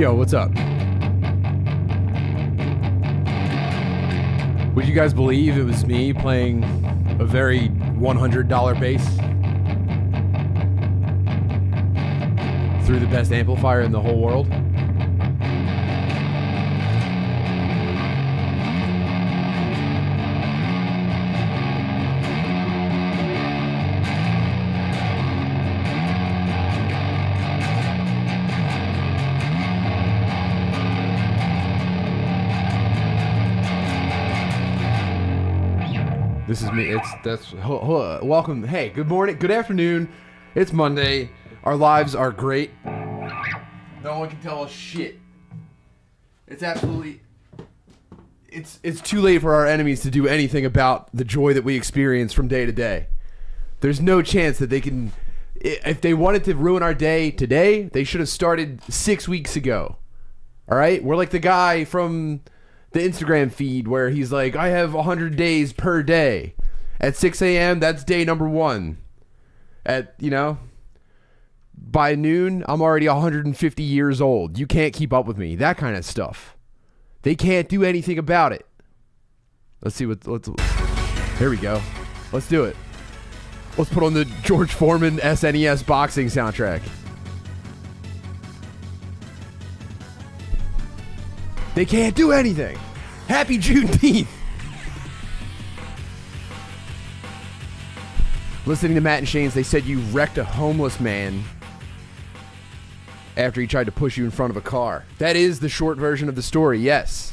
Yo, what's up? Would you guys believe it was me playing a very $100 bass through the best amplifier in the whole world? This is me. Welcome. Hey, good morning. Good afternoon. It's Monday. Our lives are great. No one can tell us shit. It's absolutely... It's too late for our enemies to do anything about the joy that we experience from day to day. There's no chance that they can... If they wanted to ruin our day today, they should have started 6 weeks ago. All right? We're like the guy from the Instagram feed where he's like, I have 100 days per day. At 6 a.m., that's day number 1. By noon, I'm already 150 years old. You can't keep up with me. That kind of stuff. They can't do anything about it. Let's see here we go. Let's do it. Let's put on the George Foreman SNES boxing soundtrack. They can't do anything. Happy Juneteenth. Listening to Matt and Shane's, they said you wrecked a homeless man after he tried to push you in front of a car. That is the short version of the story, yes.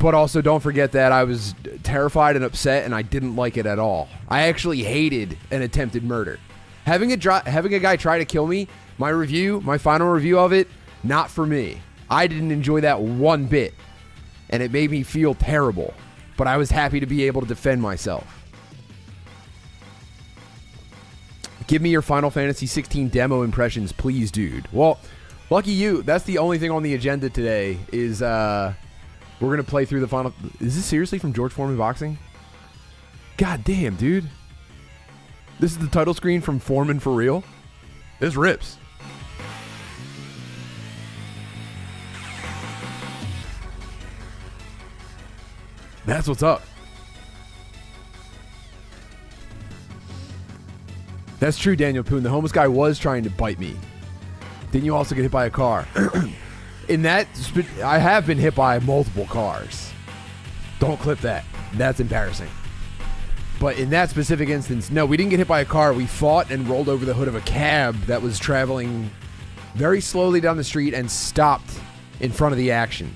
But also don't forget that I was terrified and upset and I didn't like it at all. I actually hated an attempted murder. Having a guy try to kill me, my final review of it, not for me. I didn't enjoy that one bit, and it made me feel terrible, but I was happy to be able to defend myself. Give me your Final Fantasy 16 demo impressions, please, dude. Well, lucky you, that's the only thing on the agenda today is we're going to play through the final... Is this seriously from George Foreman Boxing? God damn, dude. This is the title screen from Foreman for real? This rips. That's what's up. That's true, Daniel Poon. The homeless guy was trying to bite me. Didn't you also get hit by a car? I have been hit by multiple cars. Don't clip that. That's embarrassing. But in that specific instance, no, we didn't get hit by a car. We fought and rolled over the hood of a cab that was traveling very slowly down the street and stopped in front of the action.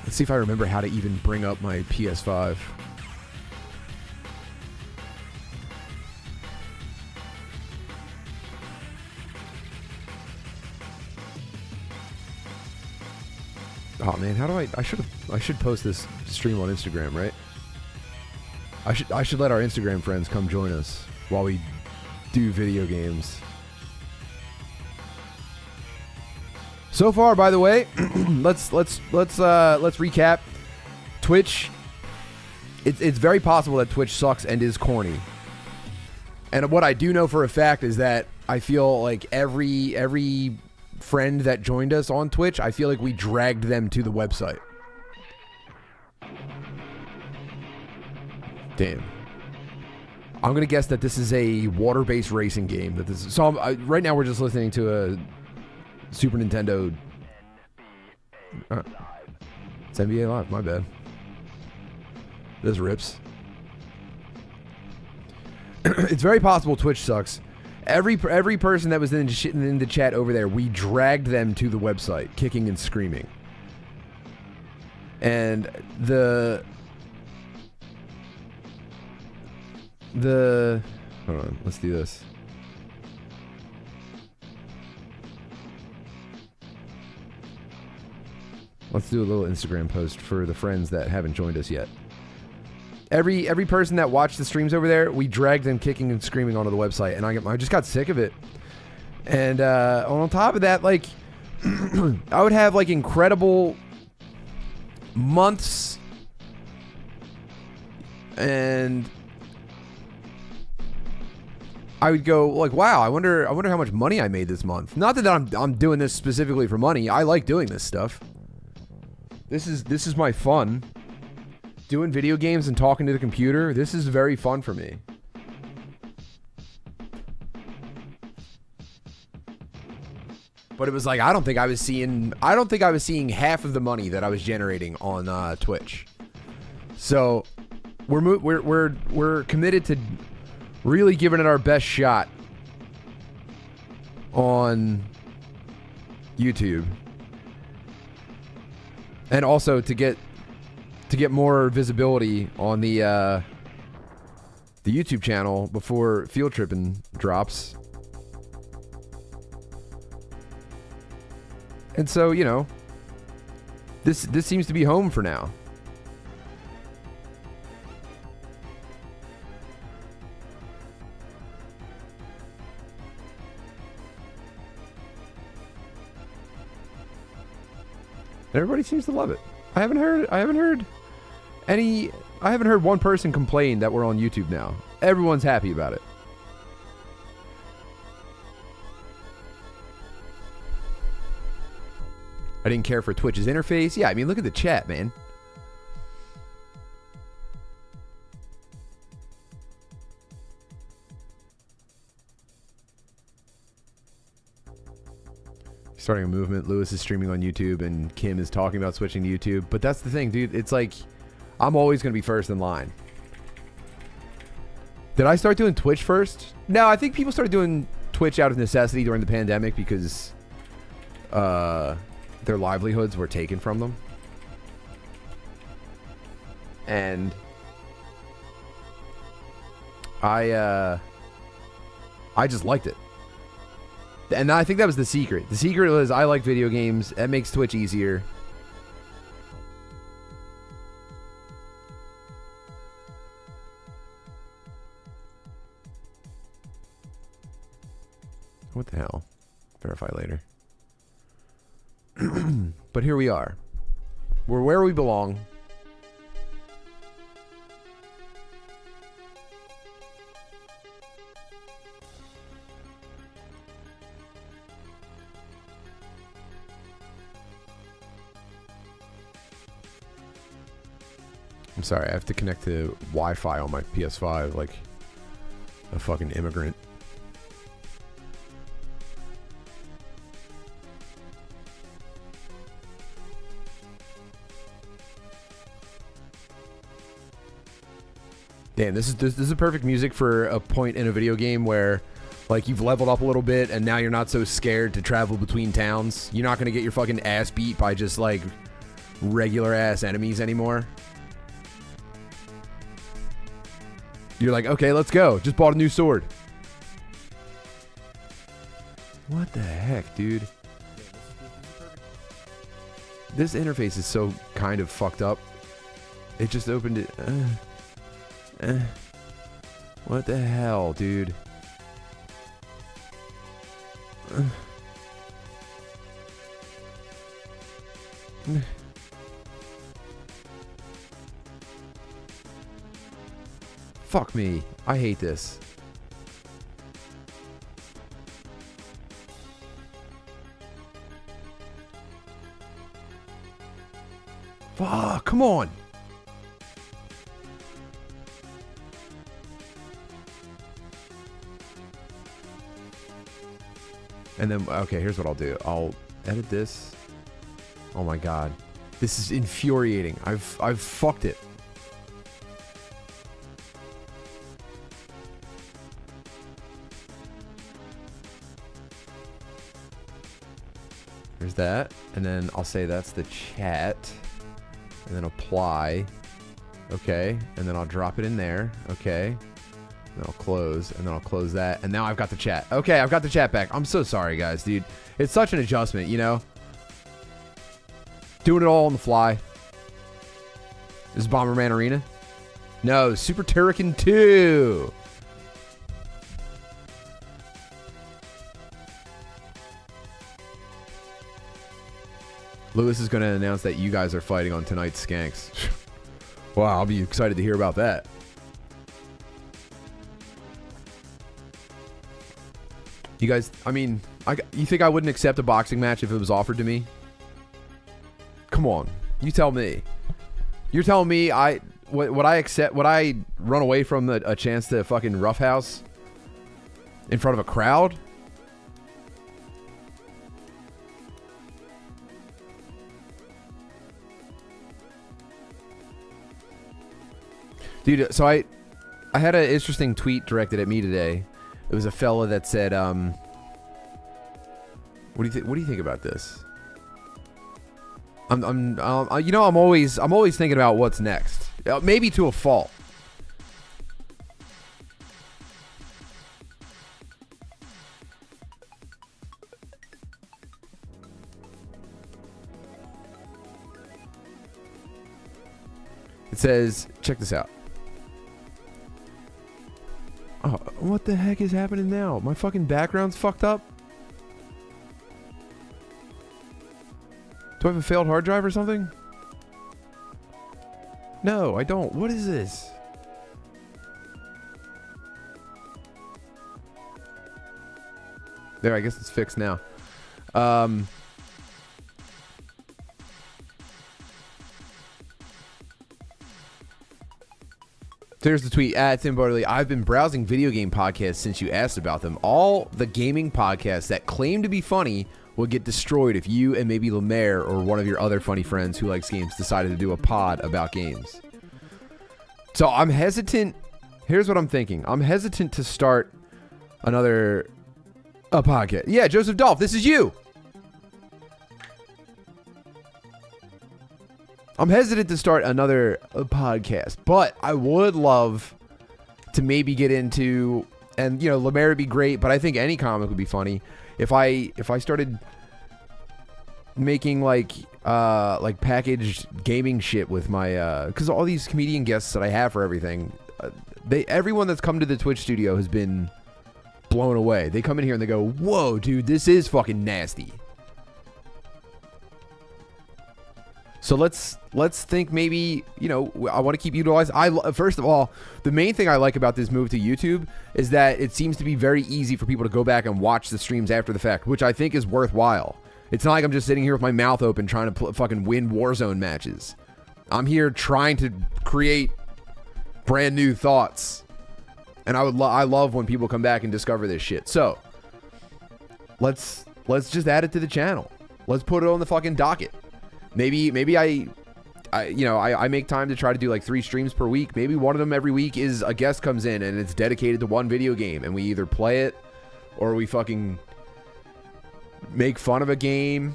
Let's see if I remember how to even bring up my PS5. Oh man, how do I should post this stream on Instagram, right? I should let our Instagram friends come join us while we do video games. So far, by the way, let's recap. Twitch. It's very possible that Twitch sucks and is corny. And what I do know for a fact is that I feel like every friend that joined us on Twitch, I feel like we dragged them to the website. Damn. I'm gonna guess that this is a water-based racing game. Right now we're just listening to a Super Nintendo. It's NBA Live. My bad. This rips. It's very possible Twitch sucks. Every person that was in the chat over there, we dragged them to the website, kicking and screaming. And hold on, let's do this. Let's do a little Instagram post for the friends that haven't joined us yet. Every person that watched the streams over there, we dragged them kicking and screaming onto the website, and I just got sick of it. And on top of that, like, I would have like incredible months and I would go like, wow, I wonder how much money I made this month. Not that I'm doing this specifically for money. I like doing this stuff. This is my fun. Doing video games and talking to the computer. This is very fun for me. But it was like I don't think I was seeing half of the money that I was generating on Twitch. So we're committed to really giving it our best shot on YouTube, and also to get more visibility on the YouTube channel before Field Trippin' drops. And so, you know, this seems to be home for now. And everybody seems to love it. I haven't heard one person complain that we're on YouTube now. Everyone's happy about it. I didn't care for Twitch's interface. Yeah, I mean, look at the chat, man. Starting a movement. Lewis is streaming on YouTube, and Kim is talking about switching to YouTube. But that's the thing, dude. It's like, I'm always going to be first in line. Did I start doing Twitch first? No, I think people started doing Twitch out of necessity during the pandemic because their livelihoods were taken from them. And I just liked it. And I think that was the secret. The secret was I like video games. That makes Twitch easier. What the hell? Verify later. But here we are. We're where we belong. I'm sorry, I have to connect to Wi-Fi on my PS5 like a fucking immigrant. Damn, this is a perfect music for a point in a video game where like you've leveled up a little bit and now you're not so scared to travel between towns. You're not gonna get your fucking ass beat by just like regular ass enemies anymore. You're like, okay, let's go. Just bought a new sword. What the heck, dude? This interface is so kind of fucked up. It just opened it. What the hell, dude? Fuck me. I hate this. Fuck, come on. And then, okay, here's what I'll do. I'll edit this. Oh my god. This is infuriating. I've fucked it. There's that. And then I'll say that's the chat. And then apply. Okay. And then I'll drop it in there. Okay. Then I'll close, and then I'll close that, and now I've got the chat. Okay, I've got the chat back. I'm so sorry, guys, dude. It's such an adjustment, you know? Doing it all on the fly. This is Bomberman Arena? No, Super Turrican 2. Lewis is going to announce that you guys are fighting on tonight's Skanks. Wow, I'll be excited to hear about that. You guys, I mean, you think I wouldn't accept a boxing match if it was offered to me? Come on, you tell me. You're telling me would I accept? Would I run away from a chance to fucking roughhouse in front of a crowd? Dude, so I had an interesting tweet directed at me today. It was a fella that said, "What do you think about this?" I'm always thinking about what's next. Maybe to a fault. It says, check this out. Oh, what the heck is happening now? My fucking background's fucked up? Do I have a failed hard drive or something? No, I don't. What is this? There, I guess it's fixed now. There's the tweet at Tim Bartley. I've been browsing video game podcasts since you asked about them. All the gaming podcasts that claim to be funny will get destroyed if you and maybe Lemaire or one of your other funny friends who likes games decided to do a pod about games. So I'm hesitant. Here's what I'm thinking. I'm hesitant to start a podcast. Yeah, Joseph Dolph, this is you. I'm hesitant to start another podcast, but I would love to maybe get into, and you know, Lemaire would be great, but I think any comic would be funny if I started making like packaged gaming shit with my because all these comedian guests that I have for everything, everyone that's come to the Twitch studio has been blown away. They come in here and they go, "Whoa, dude, this is fucking nasty." So let's think maybe, you know, I want to keep utilizing. First of all, the main thing I like about this move to YouTube is that it seems to be very easy for people to go back and watch the streams after the fact, which I think is worthwhile. It's not like I'm just sitting here with my mouth open trying to fucking win Warzone matches. I'm here trying to create brand new thoughts. And I love when people come back and discover this shit. So let's just add it to the channel. Let's put it on the fucking docket. Maybe I make time to try to do like 3 streams per week. Maybe one of them every week is a guest comes in and it's dedicated to one video game and we either play it or we fucking make fun of a game.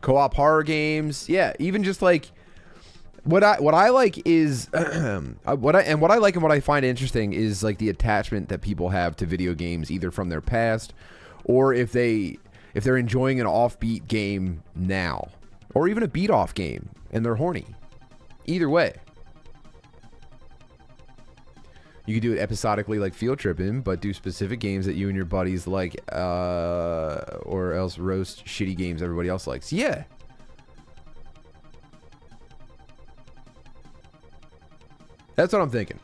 Co-op horror games. Yeah, even just like What I like is what I like and what I find interesting is like the attachment that people have to video games, either from their past or if they're enjoying an offbeat game now, or even a beat off game and they're horny. Either way, you could do it episodically like Field Tripping, but do specific games that you and your buddies like, or else roast shitty games everybody else likes. Yeah. That's what I'm thinking.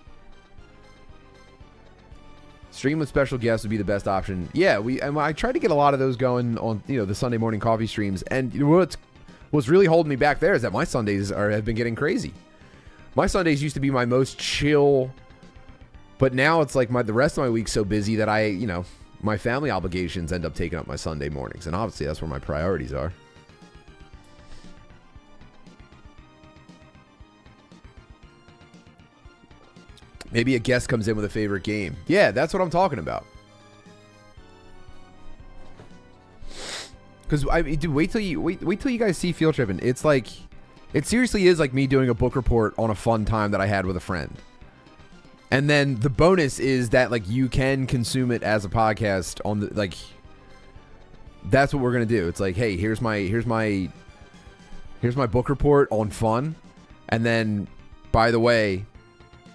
Stream with special guests would be the best option. Yeah, I tried to get a lot of those going on, you know, the Sunday morning coffee streams. And you know, what's really holding me back there is that my Sundays have been getting crazy. My Sundays used to be my most chill, but now it's like the rest of my week's so busy that my family obligations end up taking up my Sunday mornings, and obviously that's where my priorities are. Maybe a guest comes in with a favorite game. Yeah, that's what I'm talking about. Because dude, wait till you guys see Field Tripping. It's like, it seriously is like me doing a book report on a fun time that I had with a friend. And then the bonus is that like you can consume it as a podcast on the like. That's what we're gonna do. It's like, hey, here's my book report on fun, and then by the way,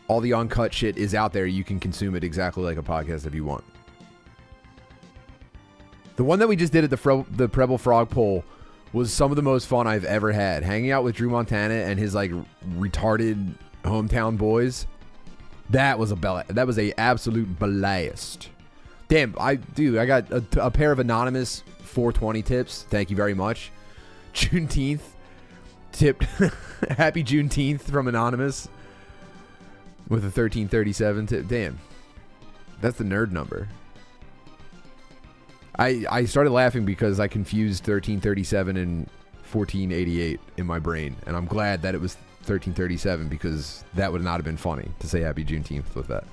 all the uncut shit is out there. You can consume it exactly like a podcast if you want. The one that we just did at the Preble Frog poll was some of the most fun I've ever had. Hanging out with Drew Montana and his like retarded hometown boys. That was a absolute blast. Damn, I got a pair of anonymous 420 tips. Thank you very much. Juneteenth tip. Happy Juneteenth from Anonymous with a 1337 tip. Damn, that's the nerd number. I started laughing because I confused 1337 and 1488 in my brain, and I'm glad that it was 1337 because that would not have been funny to say Happy Juneteenth with that.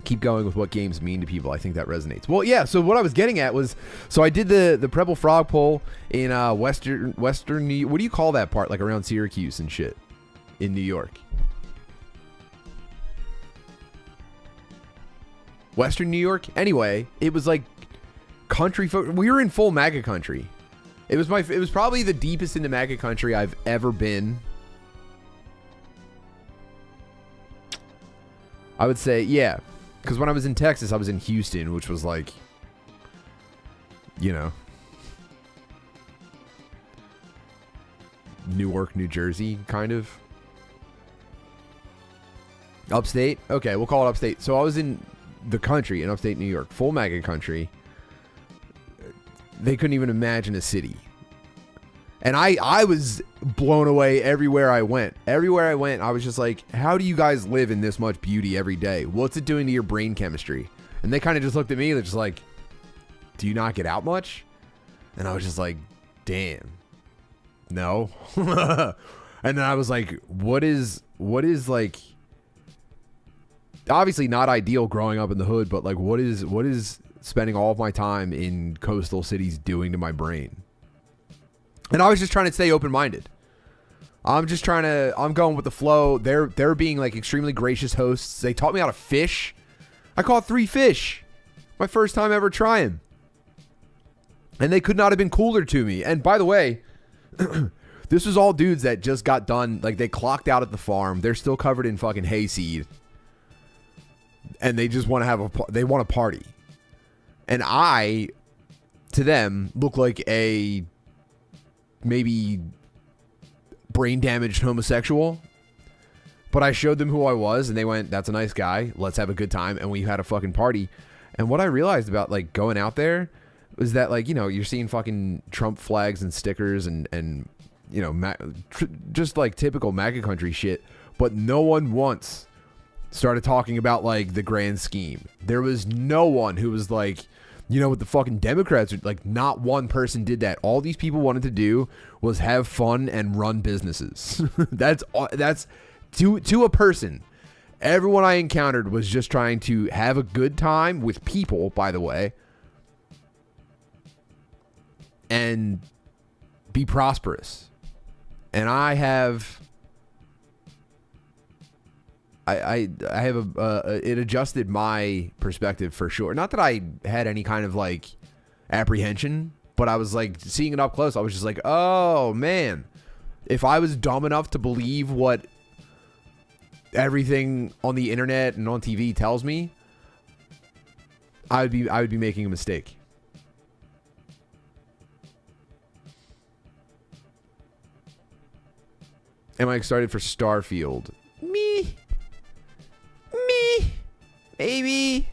Keep going with what games mean to people. I think that resonates. Well, yeah, so what I was getting at was, so I did the Preble Frog poll in Western New York. What do you call that part? Like around Syracuse and shit in New York. Western New York? Anyway, it was like country folk. We were in full MAGA country. It was probably the deepest into MAGA country I've ever been. I would say, yeah. Because when I was in Texas, I was in Houston, which was like, you know, Newark, New Jersey, kind of. Upstate? Okay, we'll call it upstate. So I was in the country in upstate New York, full MAGA country. They couldn't even imagine a city. And I was blown away everywhere I went. Everywhere I went, I was just like, how do you guys live in this much beauty every day? What's it doing to your brain chemistry? And they kind of just looked at me. They're just like, do you not get out much? And I was just like, damn. No. And then I was like, what is like, obviously not ideal growing up in the hood, but like, what is spending all of my time in coastal cities doing to my brain? And I was just trying to stay open-minded. I'm going with the flow. They're being like extremely gracious hosts. They taught me how to fish. I caught 3 fish. My first time ever trying. And they could not have been cooler to me. And by the way, this was all dudes that just got done. Like they clocked out at the farm. They're still covered in fucking hayseed. And they just want to they want to party. And I, to them, look like a maybe brain damaged homosexual, but I showed them who I was and they went, that's a nice guy, let's have a good time. And we had a fucking party. And what I realized about like going out there was that, like, you know, you're seeing fucking Trump flags and stickers and you know, just like typical MAGA country shit, but no one once started talking about like the grand scheme. There was no one who was like, you know, with the fucking Democrats, like not one person did that. All these people wanted to do was have fun and run businesses. That's to a person. Everyone I encountered was just trying to have a good time with people, by the way, and be prosperous. And I have it adjusted my perspective for sure. Not that I had any kind of like apprehension, but I was like seeing it up close. I was just like, oh man, if I was dumb enough to believe what everything on the internet and on TV tells me, I would be making a mistake. Am I excited for Starfield? Me. Maybe.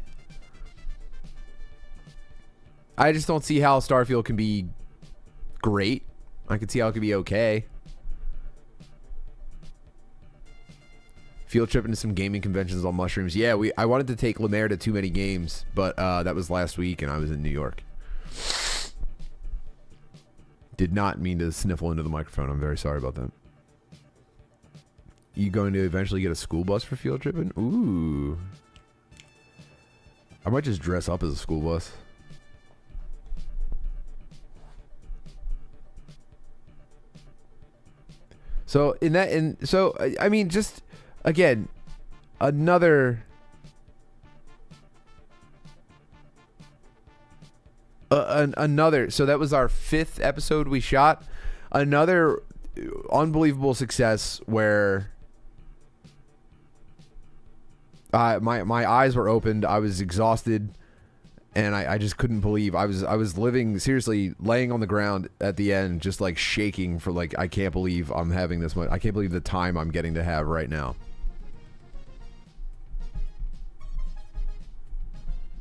I just don't see how Starfield can be great. I can see how it could be okay. Field trip into some gaming conventions on mushrooms. Yeah, I wanted to take Lemaire to too many games, but that was last week and I was in New York. Did not mean to sniffle into the microphone. I'm very sorry about that. You going to eventually get a school bus for field tripping? Ooh. I might just dress up as a school bus. So I mean, just again, another so that was our 5th episode we shot. Another unbelievable success where my eyes were opened. I was exhausted And I just couldn't believe I was living, seriously laying on the ground at the end, just like shaking for like, I can't believe I'm having this much. I can't believe the time I'm getting to have right now.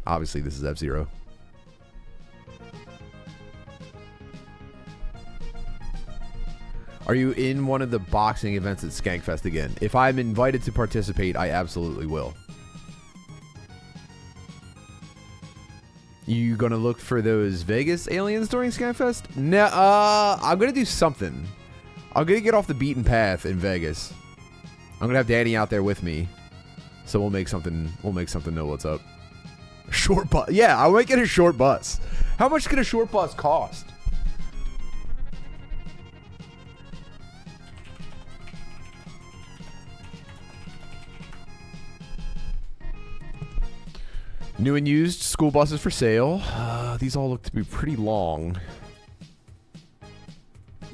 Obviously, this is F-Zero. Are you in one of the boxing events at Skankfest again? If I'm invited to participate, I absolutely will. You gonna look for those Vegas aliens during Skankfest? No, I'm gonna do something. I'm gonna get off the beaten path in Vegas. I'm gonna have Danny out there with me, so we'll make something. Know what's up. Short bus. Yeah, I might get a short bus. How much can a short bus cost? New and used school buses for sale. These all look to be pretty long.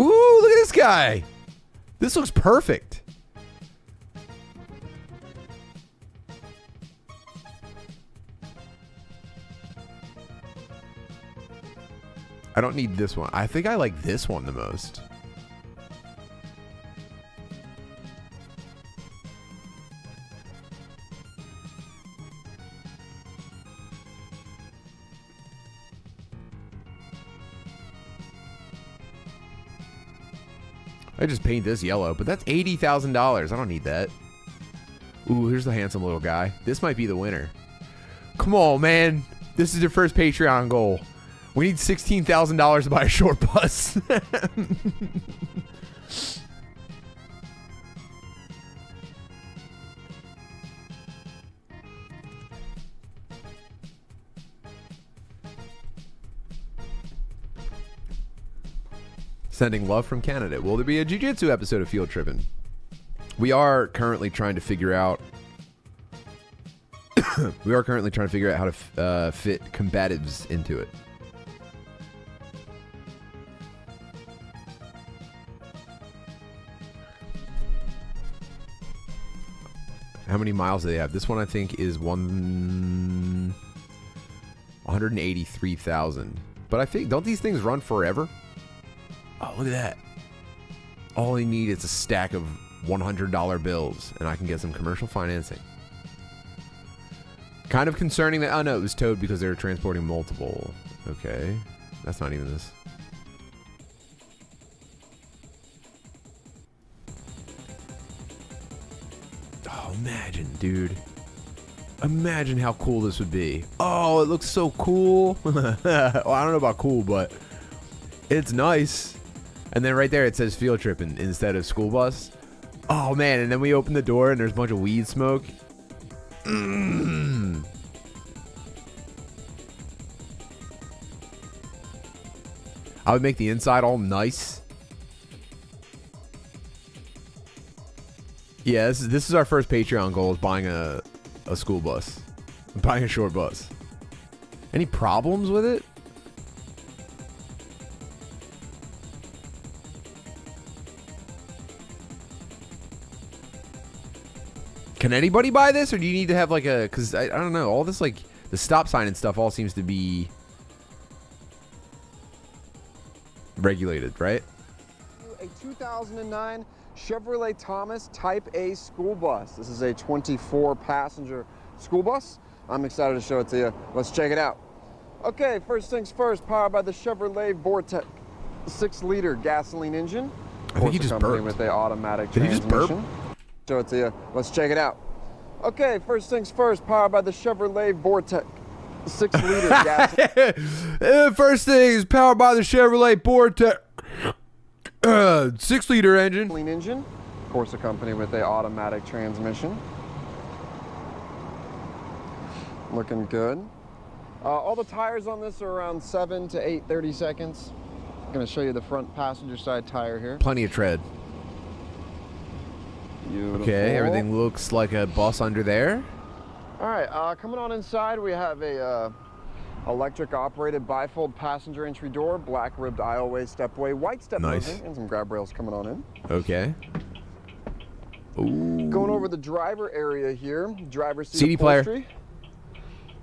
Ooh, look at this guy. This looks perfect. I don't need this one. I think I like this one the most. I just paint this yellow, but that's $80,000. I don't need that. Ooh, here's the handsome little guy. This might be the winner. Come on, man. This is your first Patreon goal. We need $16,000 to buy a short bus. Sending love from Canada. Will there be a jiu-jitsu episode of Field Trippin'? We are currently trying to figure out. How to fit combatives into it. How many miles do they have? This one I think is 183,000. But I think, don't these things run forever? Oh, look at that. All I need is a stack of $100 bills, and I can get some commercial financing. Kind of concerning that... Oh, no, it was towed because they were transporting multiple. Okay. That's not even this. Oh, imagine, dude. Imagine how cool this would be. Oh, it looks so cool. Well, I don't know about cool, but it's nice. And then right there it says Field Trippin' instead of school bus. Oh man, and then we open the door and there's a bunch of weed smoke. I would make the inside all nice. Yeah, this is our first Patreon goal, is buying a school bus. Buying a short bus. Any problems with it? Can anybody buy this, or do you need to have like a... Because I don't know, all this like the stop sign and stuff all seems to be regulated, right? A 2009 Chevrolet Thomas Type A school bus. This is a 24-passenger school bus. I'm excited to show it to you. Let's check it out. Okay, first things first, powered by the Chevrolet Vortec 6-liter gasoline engine. I think he just burped. With the automatic Did he just burp? Show it to you. Let's check it out. Okay, first things first, powered by the Chevrolet Vortec 6-liter gasoline. First thing is powered by the Chevrolet Vortec 6-liter engine. Engine, of course, accompanied with a automatic transmission. Looking good. All the tires on this are around 7 to 8 30-seconds. I'm going to show you the front passenger side tire here. Plenty of tread. Beautiful. Okay, everything looks like a bus under there. All right, coming on inside, we have a electric operated bifold passenger entry door, black ribbed aisleway, stepway, white step moving, and some grab rails coming on in. Okay. Ooh. Going over the driver area here, driver seat CD upholstery. player.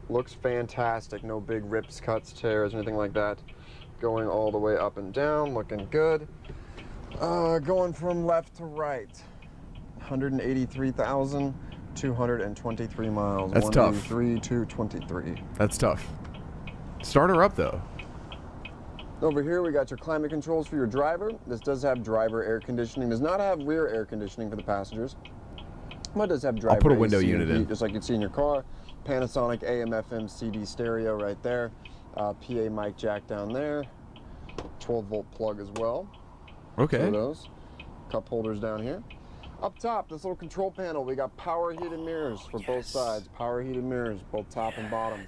Looks fantastic. No big rips, cuts, tears, anything like that. Going all the way up and down, looking good. Going from left to right. 183,223 miles. That's tough. 183,223. That's tough. Start her up though. Over here we got your climate controls for your driver. This does have driver air conditioning. Does not have rear air conditioning for the passengers. But it does have driver I'll put a window AC unit and heat, in. just like you'd see in your car. Panasonic AM FM CD stereo right there. PA mic jack down there. 12-volt plug as well. Okay. For those. Cup holders down here. Up top, this little control panel, we got power heated mirrors for both sides. Power heated mirrors, both top and bottom.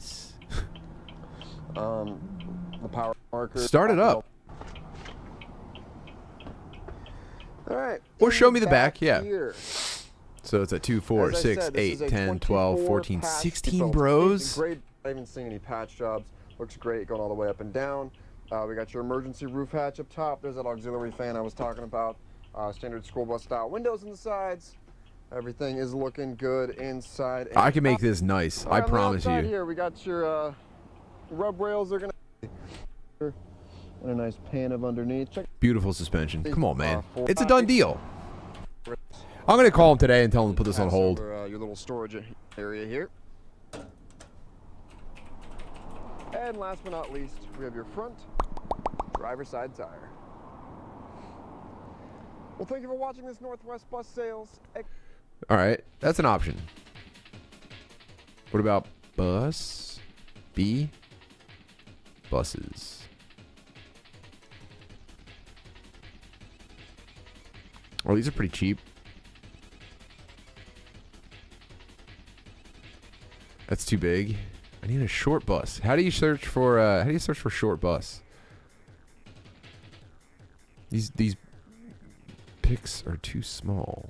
The power marker. Start it up. All right. Or show me the back, yeah. Here. So it's a 2, 4, As I 6, said, this 8, is a 10, 12, 24 14, patch 16 control. bros. Great. I haven't seen any patch jobs. Looks great going all the way up and down. We got your emergency roof hatch up top. There's that auxiliary fan I was talking about. Standard school bus style windows on the sides. Everything is looking good inside. And I can make this nice. I promise you. Here we got your rub rails. They're gonna and a nice pan of underneath. Check. Beautiful suspension. Come on, man. 4, It's a done deal. I'm going to call him today and tell him to put this on Pass hold. over, your little storage area here. And last but not least, we have your front driver side tire. Well, thank you for watching this Northwest Bus Sales. All right. That's an option. What about bus? B? Buses. Oh, these are pretty cheap. That's too big. I need a short bus. How do you search for short bus? These pics are too small.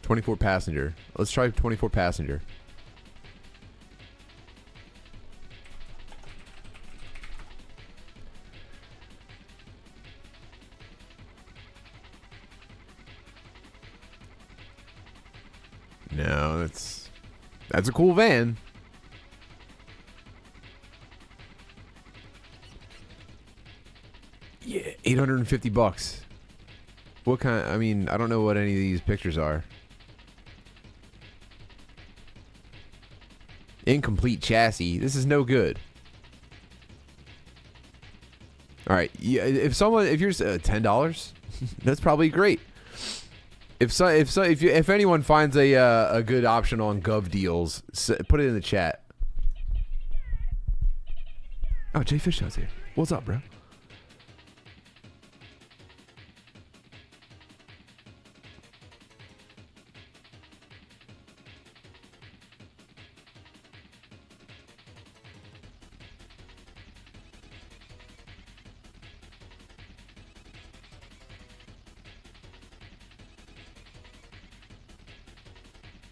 $24 passenger. Let's try 24 passenger. No, that's a cool van. Yeah, $850. What kind? I mean, I don't know what any of these pictures are. Incomplete chassis. This is no good. All right, yeah. If you're $10, that's probably great. If anyone finds a good option on Gov Deals, put it in the chat. Oh, Jay Fishtail's here. What's up, bro?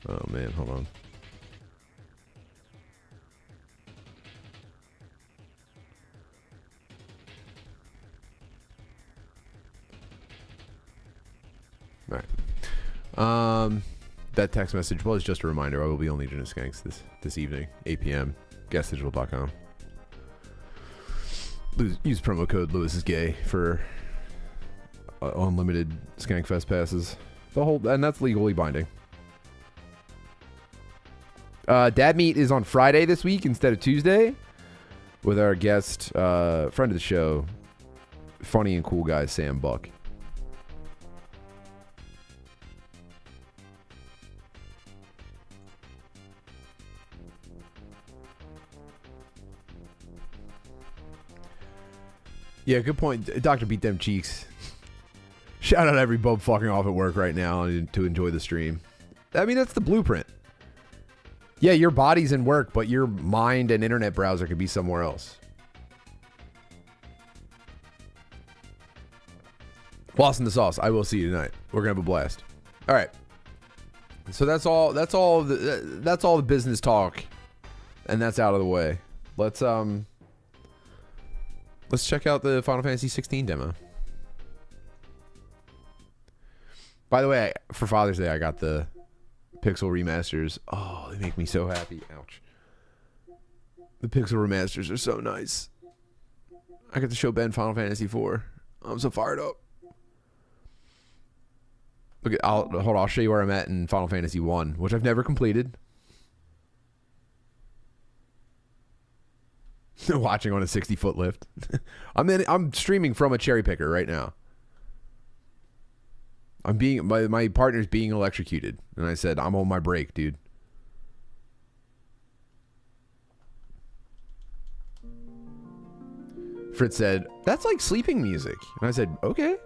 Oh man, hold on. All right. That text message was just a reminder. I will be on Legion of Skanks this evening, 8 p.m. GuestDigital.com. Use promo code Lewis is Gay for unlimited Skankfest passes. And that's legally binding. Dad Meet is on Friday this week instead of Tuesday with our guest, friend of the show, funny and cool guy, Sam Buck. Yeah, good point. Dr. Beat Them Cheeks. Shout out every bub fucking off at work right now to enjoy the stream. I mean, that's the blueprint. Yeah, your body's in work, but your mind and internet browser could be somewhere else. Lost in the sauce. I will see you tonight. We're gonna have a blast. All right. So that's all the business talk, and that's out of the way. Let's check out the Final Fantasy 16 demo. By the way, for Father's Day, I got the Pixel remasters. Oh, they make me so happy. Ouch. The Pixel remasters are so nice. I get to show Ben Final Fantasy IV. I'm so fired up. Look, hold on. I'll show you where I'm at in Final Fantasy 1, which I've never completed. Watching on a 60-foot lift. I'm streaming from a cherry picker right now. My partner's being electrocuted, and I said, I'm on my break, dude. Fritz said, that's like sleeping music. And I said, okay.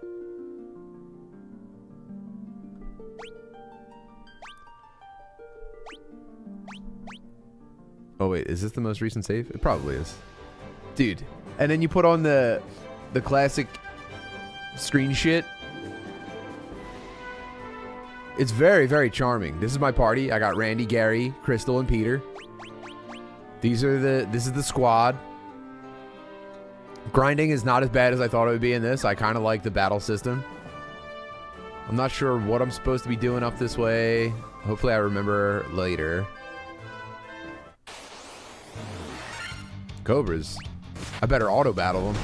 Oh wait, is this the most recent save? It probably is. Dude. And then you put on the classic screen shit. It's very, very charming. This is my party. I got Randy, Gary, Crystal, and Peter. This is the squad. Grinding is not as bad as I thought it would be in this. I kind of like the battle system. I'm not sure what I'm supposed to be doing up this way. Hopefully I remember later. Cobras. I better auto battle them.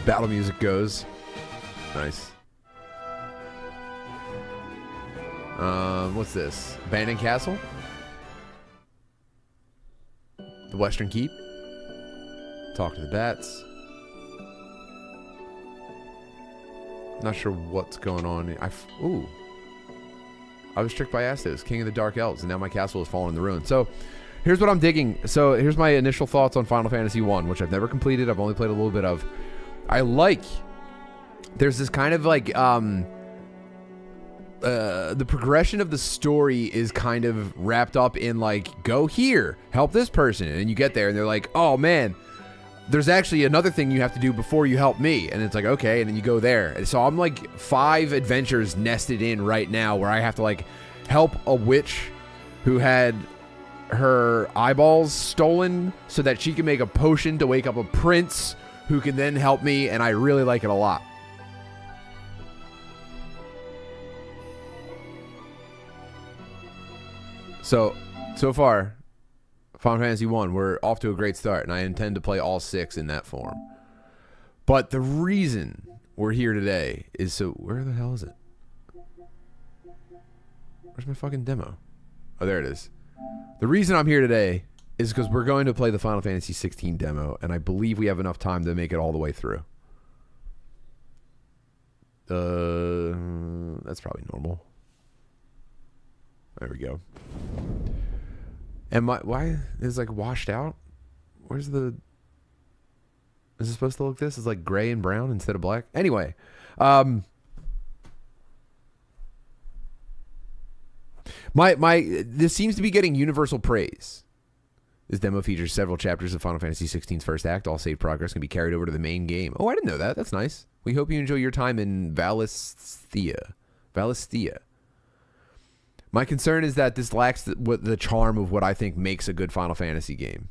Battle music goes. Nice. What's this? Abandoned Castle? The Western Keep? Talk to the bats. Not sure what's going on. Ooh. I was tricked by Astos, King of the Dark Elves, and now my castle has fallen in the ruin. So, here's what I'm digging. So, here's my initial thoughts on Final Fantasy 1, which I've never completed. I've only played a little bit of. There's this kind of like, the progression of the story is kind of wrapped up in like, go here, help this person. And you get there and they're like, oh man, there's actually another thing you have to do before you help me. And it's like, okay. And then you go there. And so I'm like 5 adventures nested in right now where I have to like help a witch who had her eyeballs stolen so that she can make a potion to wake up a prince who can then help me. And I really like it a lot. So far, Final Fantasy 1, we're off to a great start, and I intend to play all 6 in that form. But the reason we're here today is so... Where the hell is it? Where's my fucking demo? Oh, there it is. The reason I'm here today is because we're going to play the Final Fantasy 16 demo, and I believe we have enough time to make it all the way through. That's probably normal. There we go. And why is it like washed out? Where's the... Is it supposed to look this? It's like gray and brown instead of black? Anyway. This seems to be getting universal praise. This demo features several chapters of Final Fantasy XVI's first act. All save progress can be carried over to the main game. Oh, I didn't know that. That's nice. We hope you enjoy your time in Valisthea. My concern is that this lacks the charm of what I think makes a good Final Fantasy game.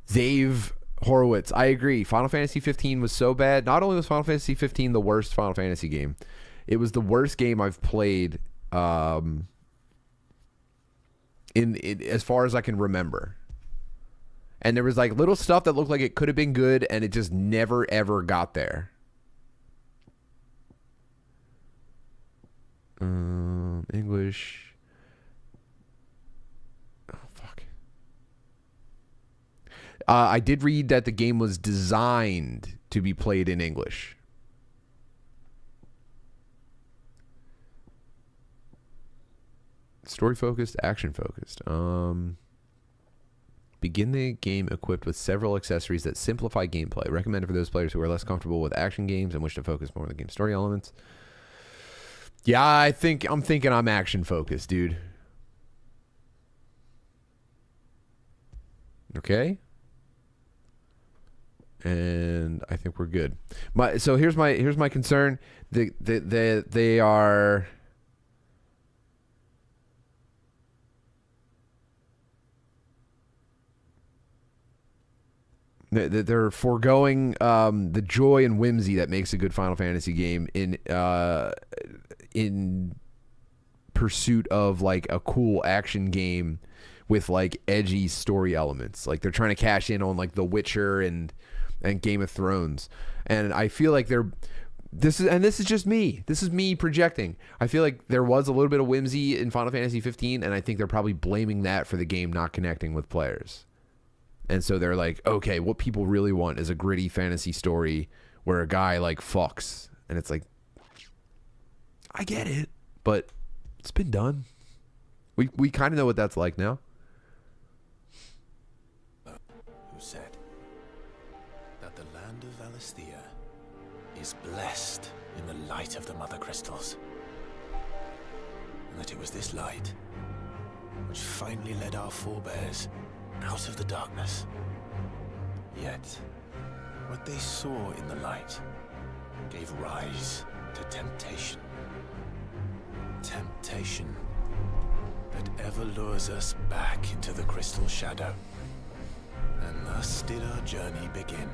Dave Horowitz, I agree. Final Fantasy 15 was so bad. Not only was Final Fantasy 15 the worst Final Fantasy game, it was the worst game I've played in as far as I can remember. And there was like little stuff that looked like it could have been good, and it just never ever got there. English. Oh, fuck. I did read that the game was designed to be played in English. Story focused, action focused. Begin the game equipped with several accessories that simplify gameplay. Recommended for those players who are less comfortable with action games and wish to focus more on the game's story elements. Yeah, I'm thinking I'm action focused, dude. Okay. And I think we're good. So here's my concern. They are... They're foregoing the joy and whimsy that makes a good Final Fantasy game in pursuit of like a cool action game with like edgy story elements. Like they're trying to cash in on like The Witcher and Game of Thrones. And I feel like this is just me. This is me projecting. I feel like there was a little bit of whimsy in Final Fantasy 15, and I think they're probably blaming that for the game not connecting with players. And so they're like, okay, what people really want is a gritty fantasy story where a guy like fucks. And it's like, I get it, but it's been done. We kind of know what that's like now. Who said that the land of Valisthea is blessed in the light of the Mother Crystals? And that it was this light which finally led our forebears out of the darkness. Yet, what they saw in the light gave rise to temptation. Temptation that ever lures us back into the crystal shadow. And thus did our journey begin.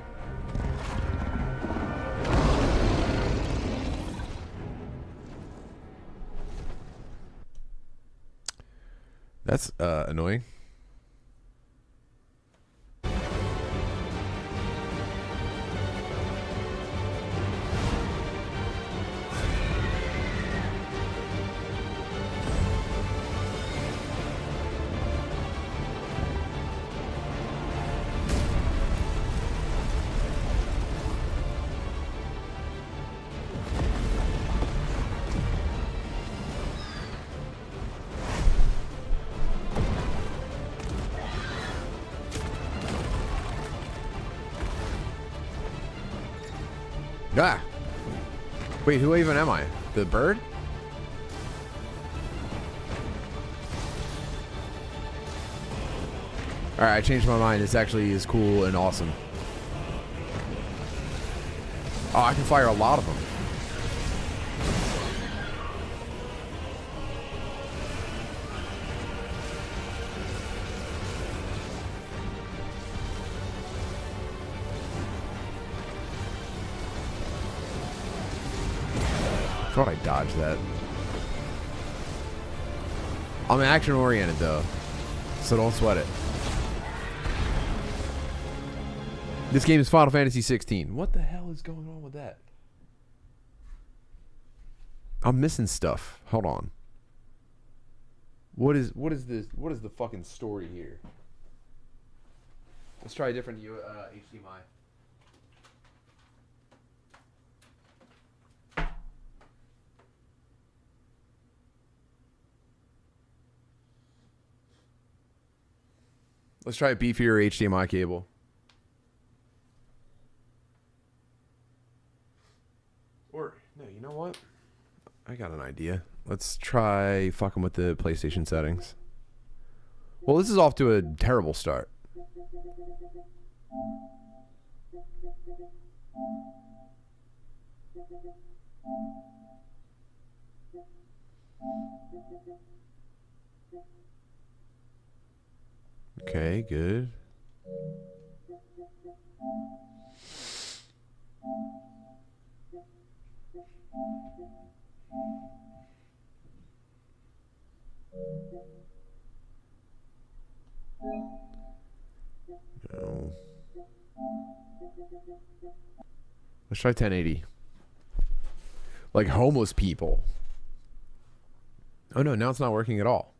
That's annoying. Ah. Wait, who even am I? The bird? Alright, I changed my mind. This actually is cool and awesome. Oh, I can fire a lot of them. I thought I dodged that. I'm action oriented though, so don't sweat it. This game is Final Fantasy 16. What the hell is going on with that? I'm missing stuff. Hold on. What is this? What is the fucking story here? Let's try a different HDMI. Let's try a beefier HDMI cable. Or, no, you know what? I got an idea. Let's try fucking with the PlayStation settings. Well, this is off to a terrible start. Okay, good. No. Let's try 1080. Like homeless people. Oh no, now it's not working at all.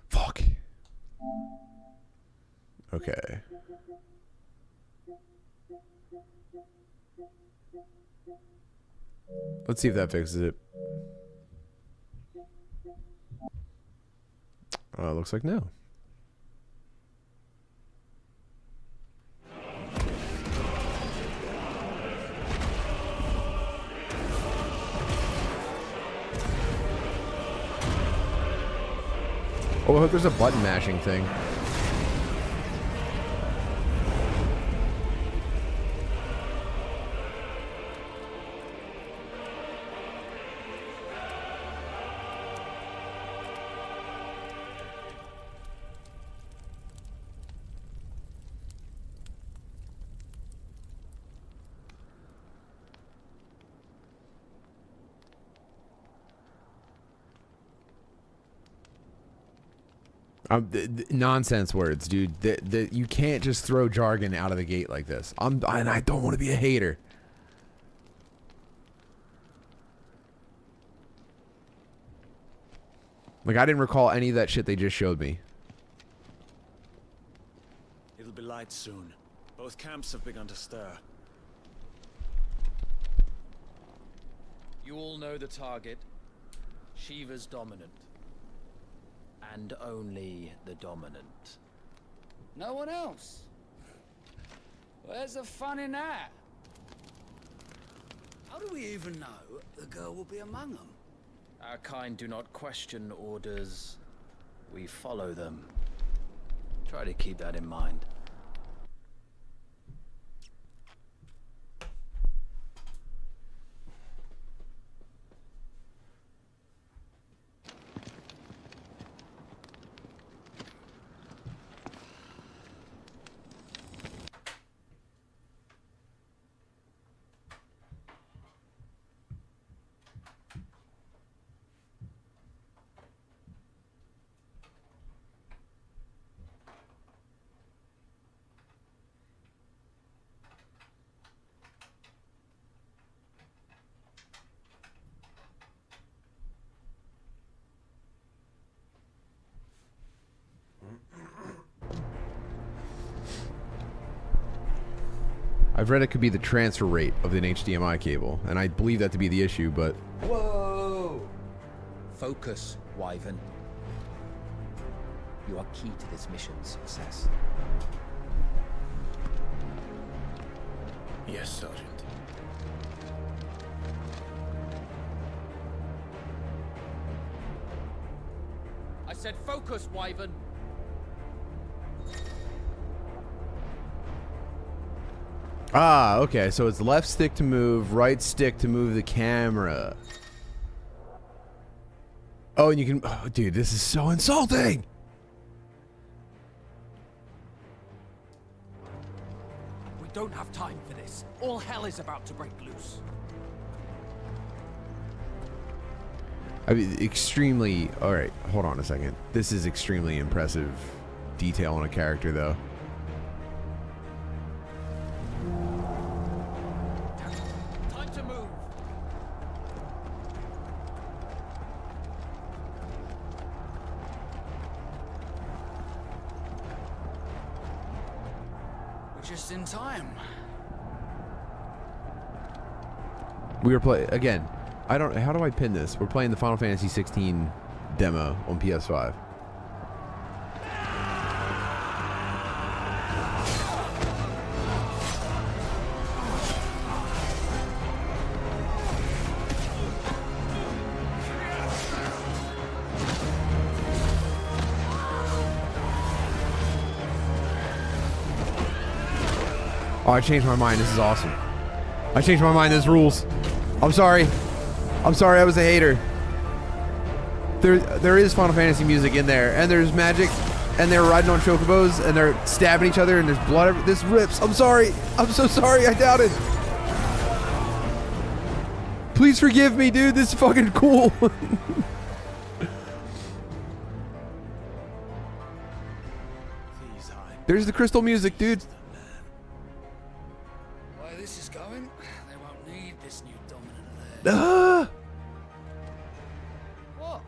Fuck. Okay. Let's see if that fixes it. Looks like no. Oh, I hope there's a button mashing thing. Nonsense words, dude. You can't just throw jargon out of the gate like this. And I don't want to be a hater. Like, I didn't recall any of that shit they just showed me. It'll be light soon. Both camps have begun to stir. You all know the target. Shiva's dominant. And only the dominant. No one else? Where's the fun in that? How do we even know the girl will be among them? Our kind do not question orders. We follow them. Try to keep that in mind. I've read it could be the transfer rate of an HDMI cable, and I believe that to be the issue, but... Whoa! Focus, Wyvern. You are key to this mission's success. Yes, Sergeant. I said focus, Wyvern. Ah, okay, so it's left stick to move, right stick to move the camera. Oh, and you can... Oh, dude, this is so insulting! We don't have time for this. All hell is about to break loose. I mean, extremely... Alright, hold on a second. This is extremely impressive detail on a character, though. Time to move. We're just in time. We were playing... Again, I don't... How do I pin this? We're playing the Final Fantasy 16 demo on PS5. Oh, I changed my mind. This is awesome. I changed my mind. This rules. I'm sorry. I'm sorry. I was a hater. There is Final Fantasy music in there, and there's magic, and they're riding on chocobos, and they're stabbing each other, and there's blood. This rips. I'm sorry. I'm so sorry. I doubted. Please forgive me, dude. This is fucking cool. There's the crystal music, dude. Where this is going, they won't need this new dominant of theirs. What?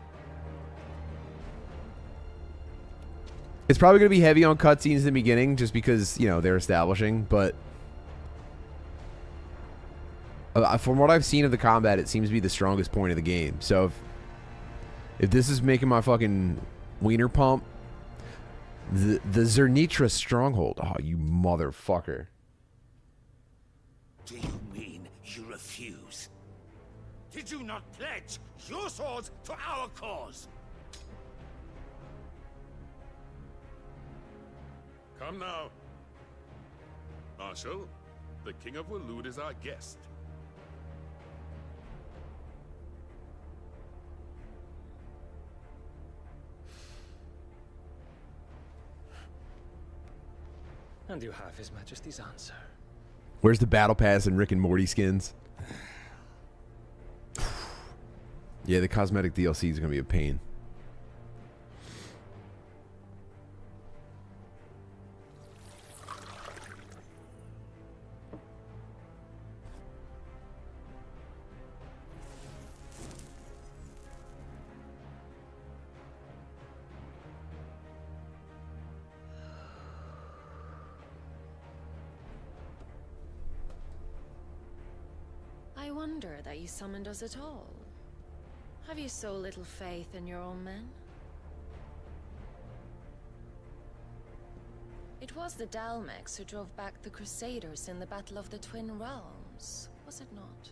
It's probably going to be heavy on cutscenes in the beginning just because, you know, they're establishing, but from what I've seen of the combat, it seems to be the strongest point of the game. So if this is making my fucking wiener pump, the Zernitra stronghold. Oh, you motherfucker. Do you mean you refuse? Did you not pledge your swords to our cause? Come now. Marshal, the King of Waloed is our guest. And you have His Majesty's answer. Where's the battle pass and Rick and Morty skins? Yeah, the cosmetic DLC is going to be a pain. wonder that you summoned us at all. Have you so little faith in your own men? It was the Dalmex who drove back the Crusaders in the Battle of the Twin Realms, was it not?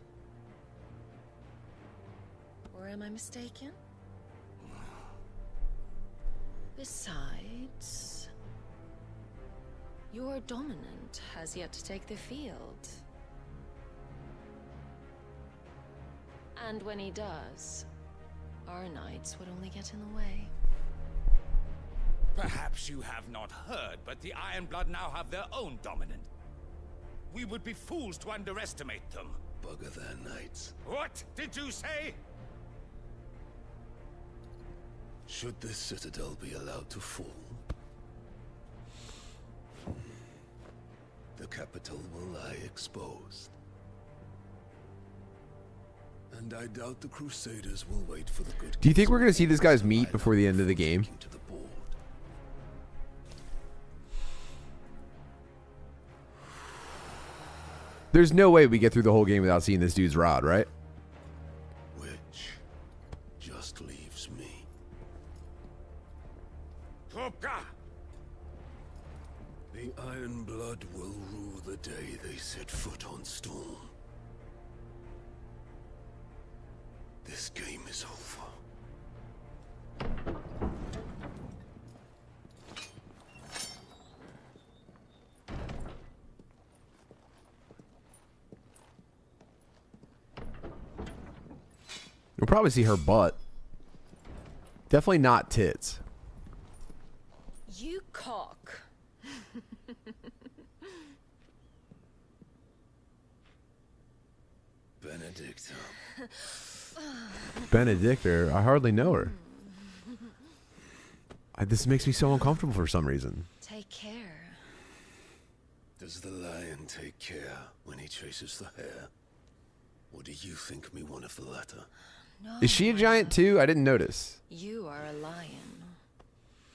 Or am I mistaken? Besides, your dominant has yet to take the field. And when he does, our knights would only get in the way. Perhaps you have not heard, but the Ironblood now have their own dominant. We would be fools to underestimate them. Bugger their knights. What did you say? Should this citadel be allowed to fall, the capital will lie exposed. And I doubt the Crusaders will wait for the good. Do you think we're going to see this guy's meet before the end of the game? To the board. There's no way we get through the whole game without seeing this dude's rod, right? Which just leaves me. Topka! The Ironblood will rue the day they set foot on Storm. This game is over. We'll probably see her butt. Definitely not tits. You cock. Benedicta. Benedictor? I hardly know her. This makes me so uncomfortable for some reason. Take care. Does the lion take care when he chases the hare? Or do you think me one of the latter? No, Is she a giant too? I didn't notice. You are a lion.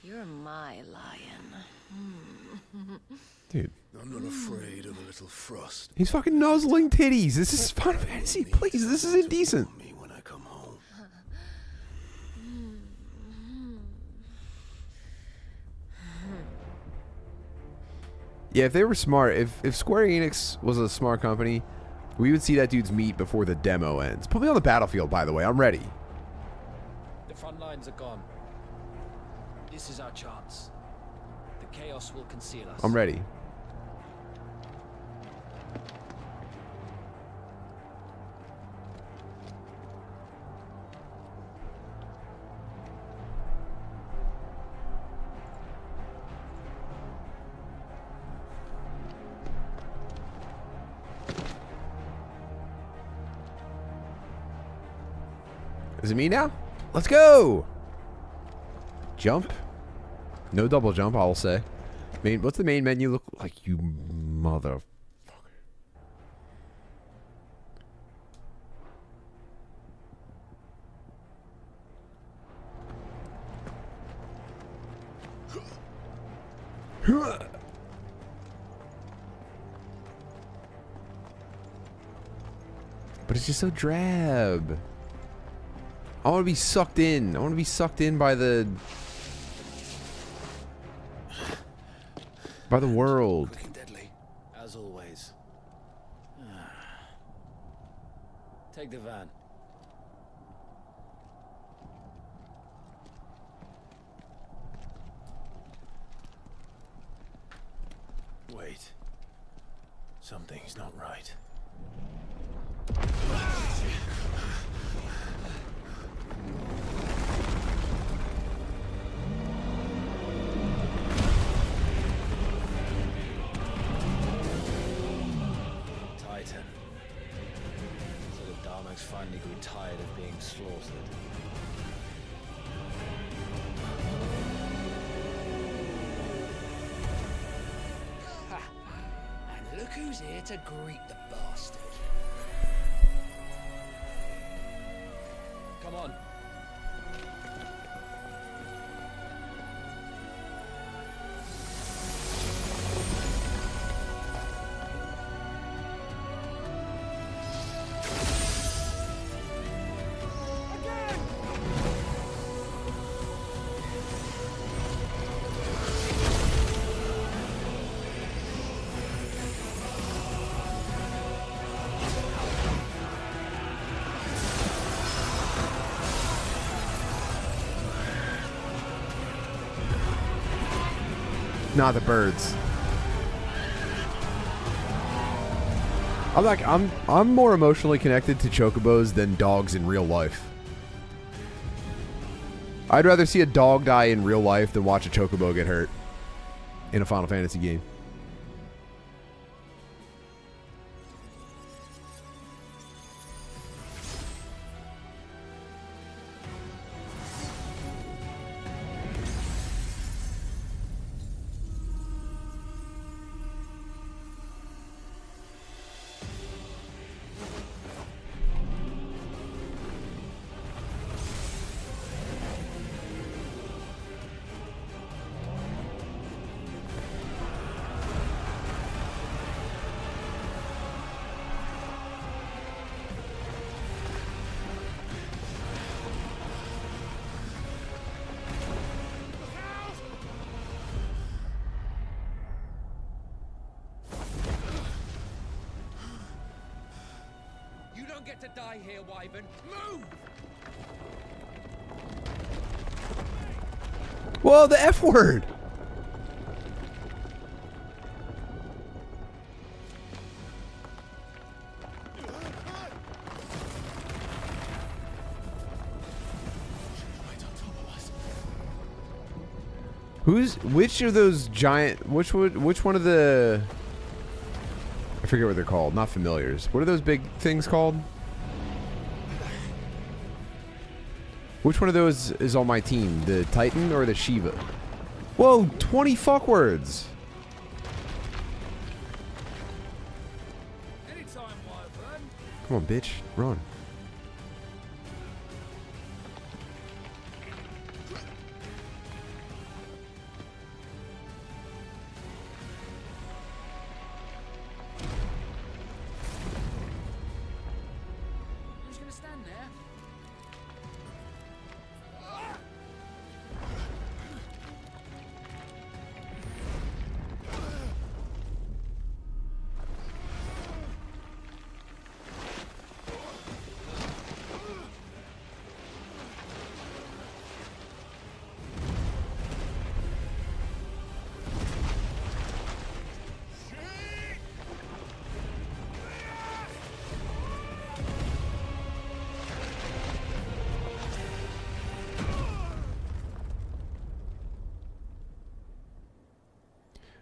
You're my lion. Dude. I'm not afraid of a little frost. He's fucking nuzzling titties. This is Final Fantasy. Please, this is indecent. Me when I come home. Yeah, if they were smart, if Square Enix was a smart company, we would see that dude's meat before the demo ends. Put me on the battlefield, by the way. I'm ready. The front lines are gone. This is our chance. The chaos will conceal us. I'm ready. Is it me now? Let's go! Jump? No double jump, I'll say. What's the main menu look like, you motherfucker? But it's just so drab. I want to be sucked in. I want to be sucked in by the world. Quick and deadly, as always. Take the van. Wait. Something's not right. Titan. So the Dalmex finally grew tired of being slaughtered. And look who's here to greet the bastard. Come on. not the birds. I'm more emotionally connected to chocobos than dogs in real life. I'd rather see a dog die in real life than watch a chocobo get hurt in a Final Fantasy game. Get to die here, Wyvern. Move! Whoa, the F word! Which of those giant, which one of the, I forget what they're called, not familiars. What are those big things called? Which one of those is on my team? The Titan or the Shiva? Whoa, 20 fuck words. Come on, bitch, run.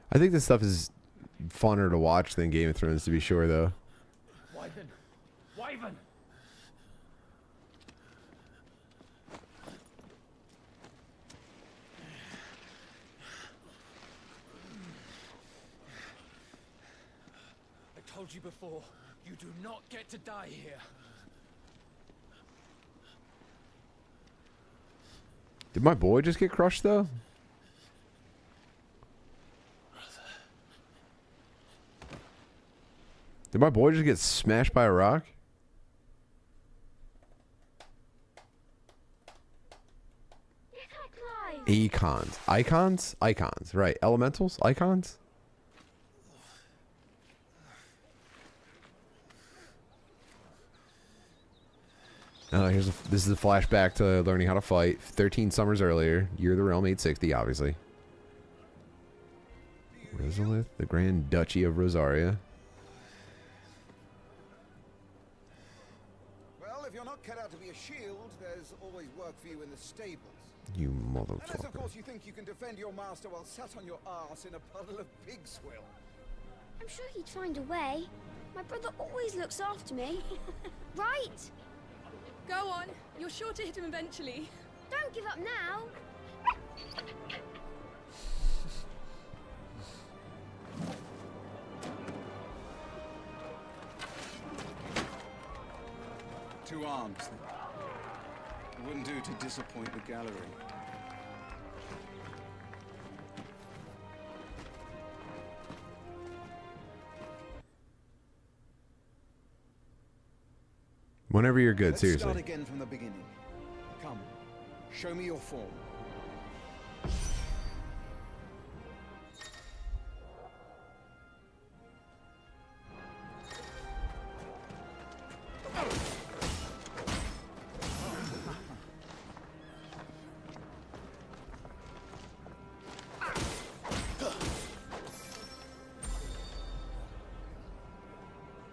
I think this stuff is funner to watch than Game of Thrones, to be sure, though. Wyvern! Wyvern! I told you before, you do not get to die here. Did my boy just get crushed, though? Did my boy just get smashed by a rock? Icons. Icons? Icons. Right. Elementals? Icons? Oh, this is a flashback to learning how to fight. 13 summers earlier. Year of the Realm 860, obviously. Rosalith, the Grand Duchy of Rosaria. Well, if you're not cut out to be a shield, there's always work for you in the stables. You Unless, of motherfucker. course, you think you can defend your master while sat on your arse in a puddle of pig swill. I'm sure he'd find a way. My brother always looks after me. Right? Go on. You're sure to hit him eventually. Don't give up now. Two arms, then. It wouldn't do to disappoint the gallery. Whenever you're good, Let's seriously. start again from the beginning. Come, show me your form.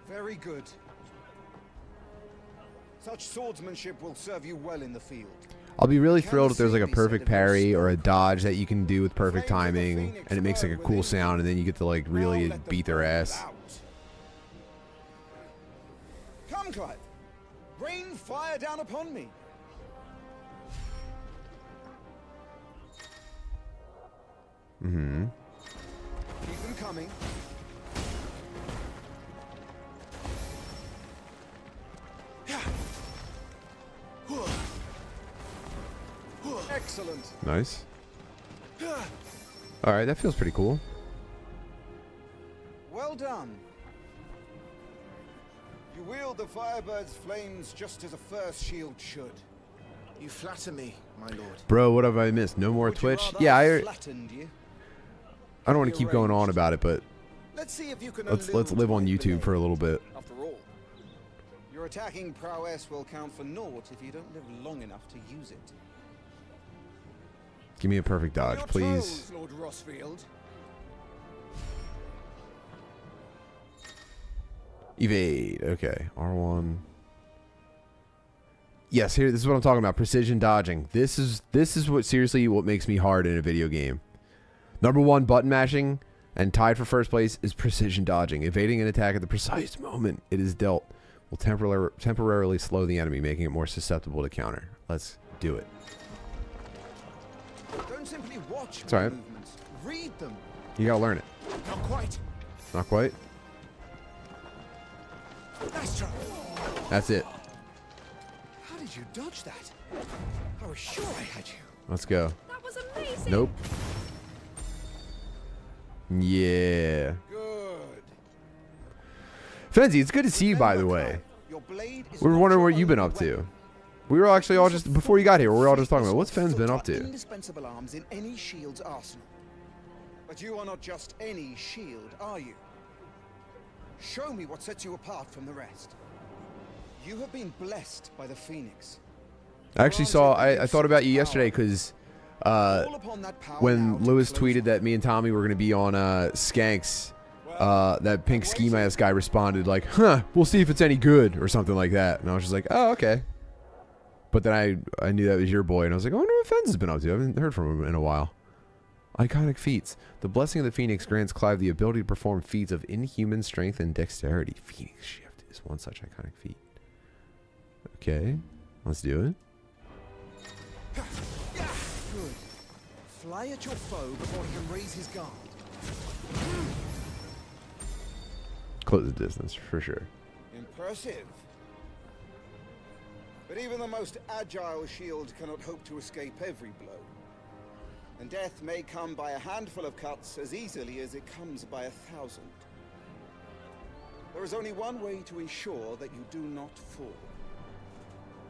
Very good. Such swordsmanship will serve you well in the field. I'll be really thrilled if there's like a perfect parry or a dodge that you can do with perfect timing, and it makes like a cool sound, and then you get to like really beat their ass. Come, Clive. Rain fire down upon me. Mm-hmm. Keep them coming. Excellent. Nice. All right, that feels pretty cool. Well done. You wield the Firebird's flames just as a first shield should. You flatter me, my lord. Bro, what have I missed? No more Twitch? Yeah, I don't want to keep going on about it, but let's see if you can let's live on YouTube for a little bit. After all, your attacking prowess will count for naught if you don't live long enough to use it. Give me a perfect dodge, please. Lord Rossfield. Evade. Okay, R1. Yes, here. This is what I'm talking about. Precision dodging. This is what seriously what makes me hard in a video game. Number one, button mashing, and tied for first place is precision dodging. Evading an attack at the precise moment it is dealt will temporarily slow the enemy, making it more susceptible to counter. Let's do it. Don't simply watch it's all right. movements. Read them. You gotta learn it. Not quite. Not quite. Nice try. That's it. How did you dodge that? I was sure I had you. Let's go. That was amazing. Nope. Yeah. Good. Fenzi, it's good to see you, by the way. We were wondering what you've been up to. We were actually all just, before you got here, we were all just talking about what's Fen's been up to. Indispensable arms in any shield's arsenal. But you are not just any shield, are you? Show me what sets you apart from the rest. You have been blessed by the Phoenix. I actually saw, I thought about you yesterday because when Lewis tweeted that me and Tommy were going to be on Skanks, that pink ski mask guy responded like, huh, we'll see if it's any good or something like that. And I was just like, oh, okay. But then I knew that was your boy, and I was like, I wonder what Fens has been up to. I haven't heard from him in a while. Iconic feats. The blessing of the Phoenix grants Clive the ability to perform feats of inhuman strength and dexterity. Phoenix Shift is one such iconic feat. Okay, let's do it. Good. Fly at your foe before he can raise his guard. Close the distance, for sure. Impressive. But even the most agile shield cannot hope to escape every blow. And death may come by a handful of cuts as easily as it comes by 1,000. There is only one way to ensure that you do not fall.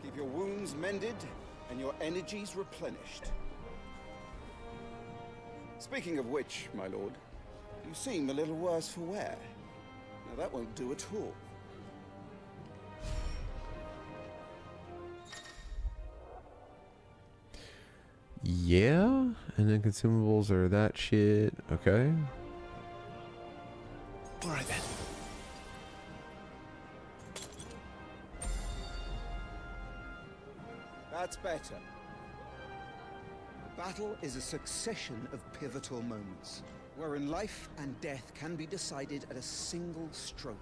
Keep your wounds mended and your energies replenished. Speaking of which, my lord, you seem a little worse for wear. Now that won't do at all. Yeah, and then consumables are that shit. Okay. All right then. That's better. Battle is a succession of pivotal moments, wherein life and death can be decided at a single stroke.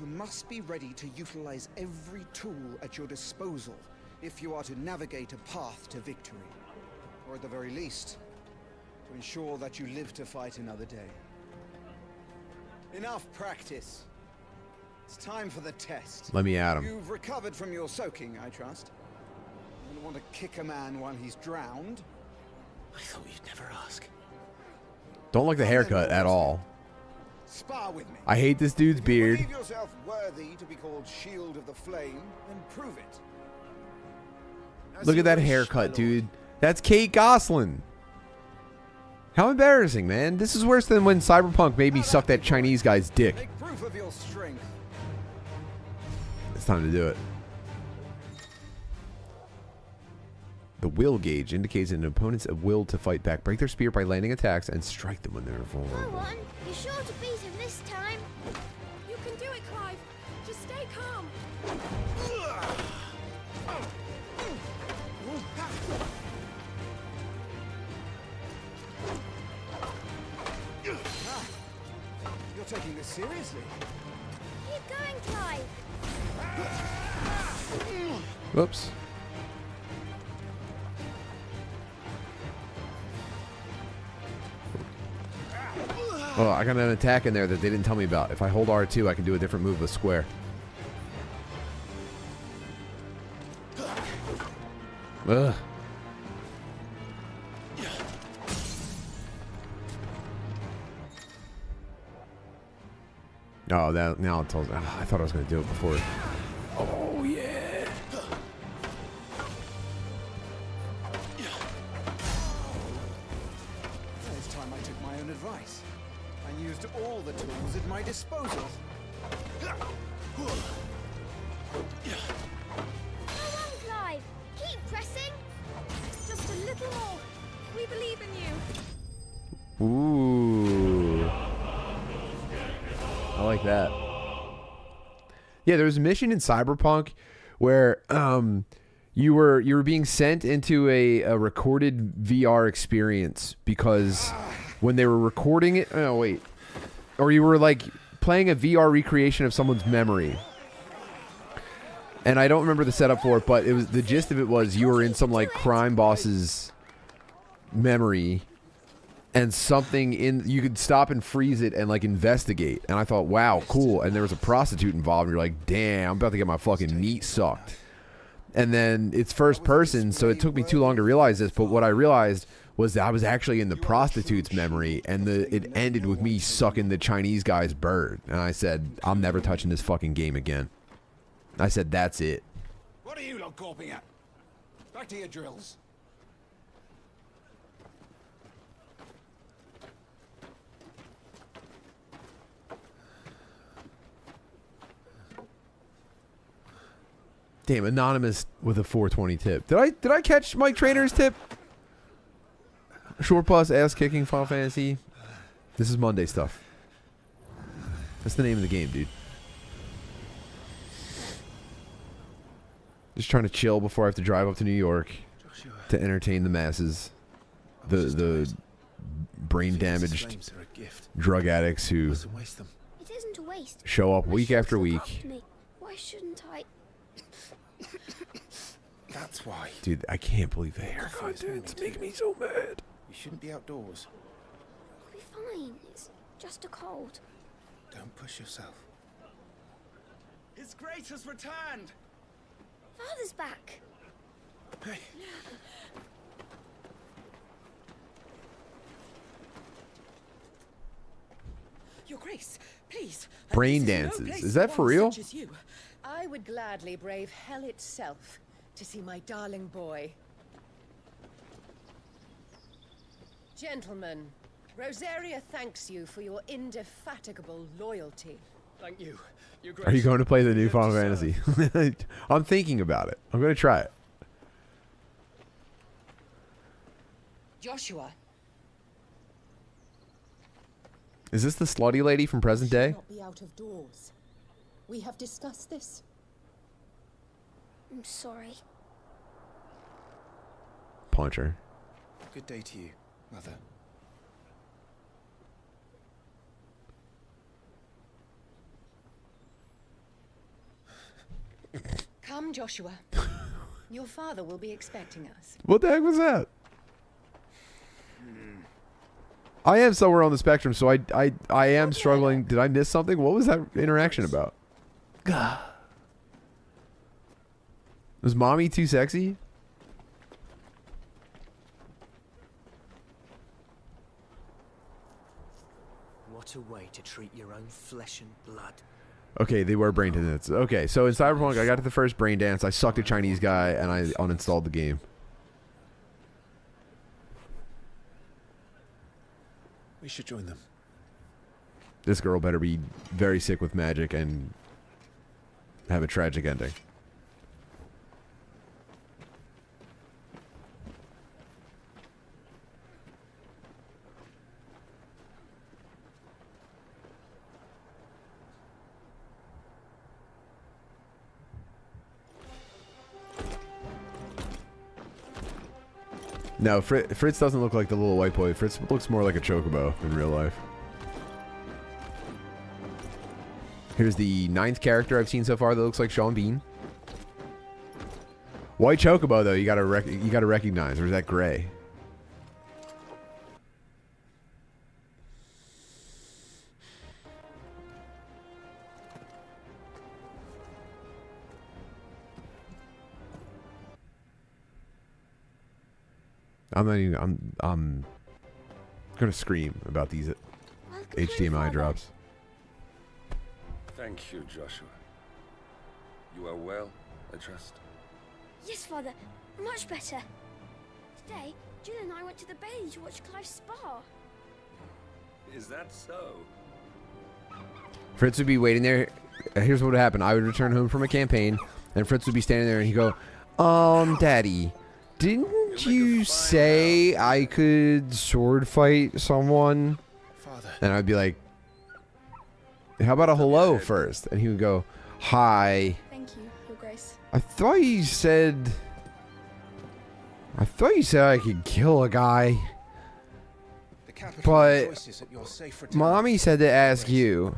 You must be ready to utilize every tool at your disposal if you are to navigate a path to victory. Or at the very least, to ensure that you live to fight another day. Enough practice. It's time for the test. Let me at him. You've recovered from your soaking, I trust. You don't want to kick a man while he's drowned. I thought you'd never ask. Don't like the haircut at all. Spar with me. I hate this dude's beard. Believe yourself worthy to be called Shield of the Flame, and prove it. Look at that haircut, dude. That's Kate Gosselin. How embarrassing, man. This is worse than when Cyberpunk made me suck that Chinese guy's dick. Make proof of your strength. It's time to do it. The will gauge indicates an opponent's will to fight back. Break their spear by landing attacks and strike them when they're vulnerable. Go on. You're sure to beat him this time. You can do it, Clive. Seriously? Keep going, Clive. Whoops. Oh, I got an attack in there that they didn't tell me about. If I hold R2, I can do a different move with square. Ugh. Oh, that now it tells. I thought I was going to do it before. Oh yeah. It's time I took my own advice and used all the tools at my disposal. Go on, Clive. Keep pressing. Just a little more. We believe in you. Ooh. I like that. Yeah, there was a mission in Cyberpunk where you were being sent into a recorded VR experience because when they were recording it, oh wait, or you were like playing a VR recreation of someone's memory. And I don't remember the setup for it, but it was the gist of it was you were in some like crime boss's memory. And something in you could stop and freeze it and like investigate. And I thought, wow, cool. And there was a prostitute involved. And you're like, damn, I'm about to get my fucking meat sucked. And then it's first person, so it took me too long to realize this. But what I realized was that I was actually in the prostitute's memory, and it ended with me sucking the Chinese guy's bird. And I said, I'm never touching this fucking game again. I said, that's it. What are you lot gawping at? Back to your drills. Damn, anonymous with a 420 tip. Did I catch Mike Trainer's tip? Short plus ass kicking Final Fantasy. This is Monday stuff. That's the name of the game, dude. Just trying to chill before I have to drive up to New York to entertain the masses. The brain damaged drug addicts who It isn't a waste. show up My week shirts after look week. after me. Why shouldn't I? That's why. Dude, I can't believe the haircut, dude. It's making me so mad. You shouldn't be outdoors. I'll be fine. It's just a cold. Don't push yourself. His Grace has returned! Father's back. Hey. Your Grace, please. Brain this is no dances. place Is that for for one real? such as you. I would gladly brave hell itself to see my darling boy. Gentlemen, Rosaria thanks you for your indefatigable loyalty. Thank you. Your Are you Grace. going to play the new You Final have to Fantasy? I'm thinking about it. I'm going to try it. Joshua. Is this the slutty lady from present day? Not be out of doors. We have discussed this. I'm sorry. Punch her. Good day to you, Mother. Come, Joshua. Your father will be expecting us. What the heck was that? I am somewhere on the spectrum, so I am struggling. Did I miss something? What was that interaction about? Was mommy too sexy? What a way to treat your own flesh and blood. Okay, they were brain dances. Okay, so in Cyberpunk, I got to the first brain dance. I sucked a Chinese guy, and I uninstalled the game. We should join them. This girl better be very sick with magic and have a tragic ending. No, Fritz doesn't look like the little white boy. Fritz looks more like a chocobo in real life. Here's the 9th character I've seen so far that looks like Sean Bean. White chocobo though, you gotta recognize, or is that gray? I'm gonna scream about these HDMI drops. Thank you, Joshua. You are well, I trust. Yes, Father. Much better. Today, Jill and I went to the Bailey to watch Clive's spa. Is that so? Fritz would be waiting there. Here's what would happen. I would return home from a campaign, and Fritz would be standing there, and he'd go, Daddy, didn't you say I could sword fight someone? Father. And I'd be like, how about a hello first? And he would go, hi. Thank you, Your Grace. I thought you said I could kill a guy. But Mommy said to ask you.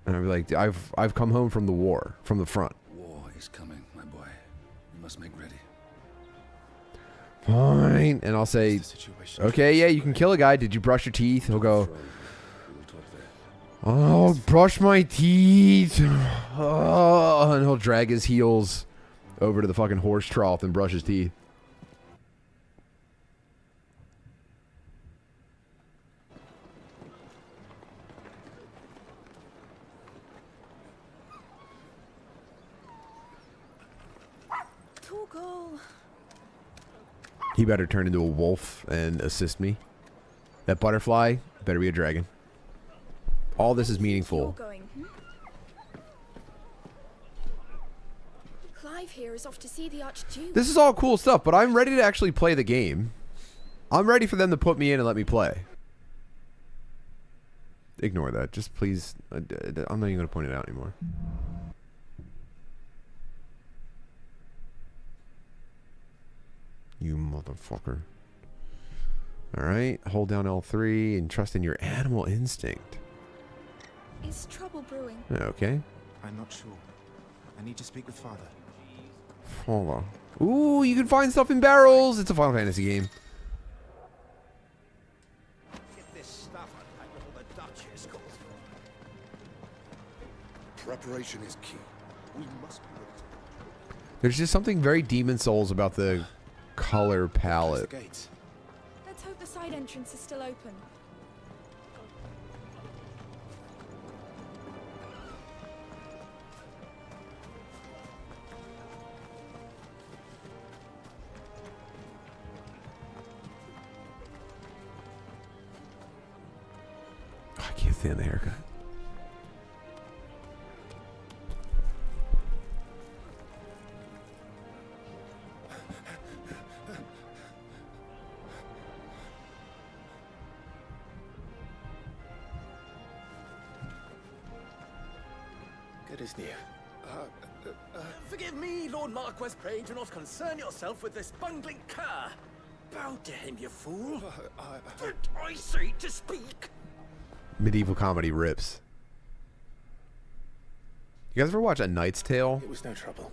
And I'd be like, I've come home from the war, from the front. War is coming, my boy. You must make ready. Fine. And I'll say, okay, yeah, you can kill a guy. Did you brush your teeth? He'll go, oh, brush my teeth. Oh, and he'll drag his heels over to the fucking horse trough and brush his teeth. He better turn into a wolf and assist me. That butterfly better be a dragon. All this is meaningful. Clive here is off to see the Archduke. This is all cool stuff, but I'm ready to actually play the game. I'm ready for them to put me in and let me play. Ignore that. Just please. I'm not even going to point it out anymore. You motherfucker. Alright, hold down L3 and trust in your animal instinct. Is trouble brewing? Okay. I'm not sure. I need to speak with Father. Hold on. Ooh, you can find stuff in barrels. It's a Final Fantasy game. Get this stuff unpacked before the Duchess calls for it. Preparation is key. We must be ready. There's just something very Demon Souls about the color palette. Let's hope the side entrance is still open. Oh, I can't stand the haircut. Good as new. Forgive me, Lord Marquess, pray do not concern yourself with this bungling cur. Bow to him, you fool. Don't I say to speak? Medieval comedy rips. You guys ever watch A Knight's Tale? It was no trouble.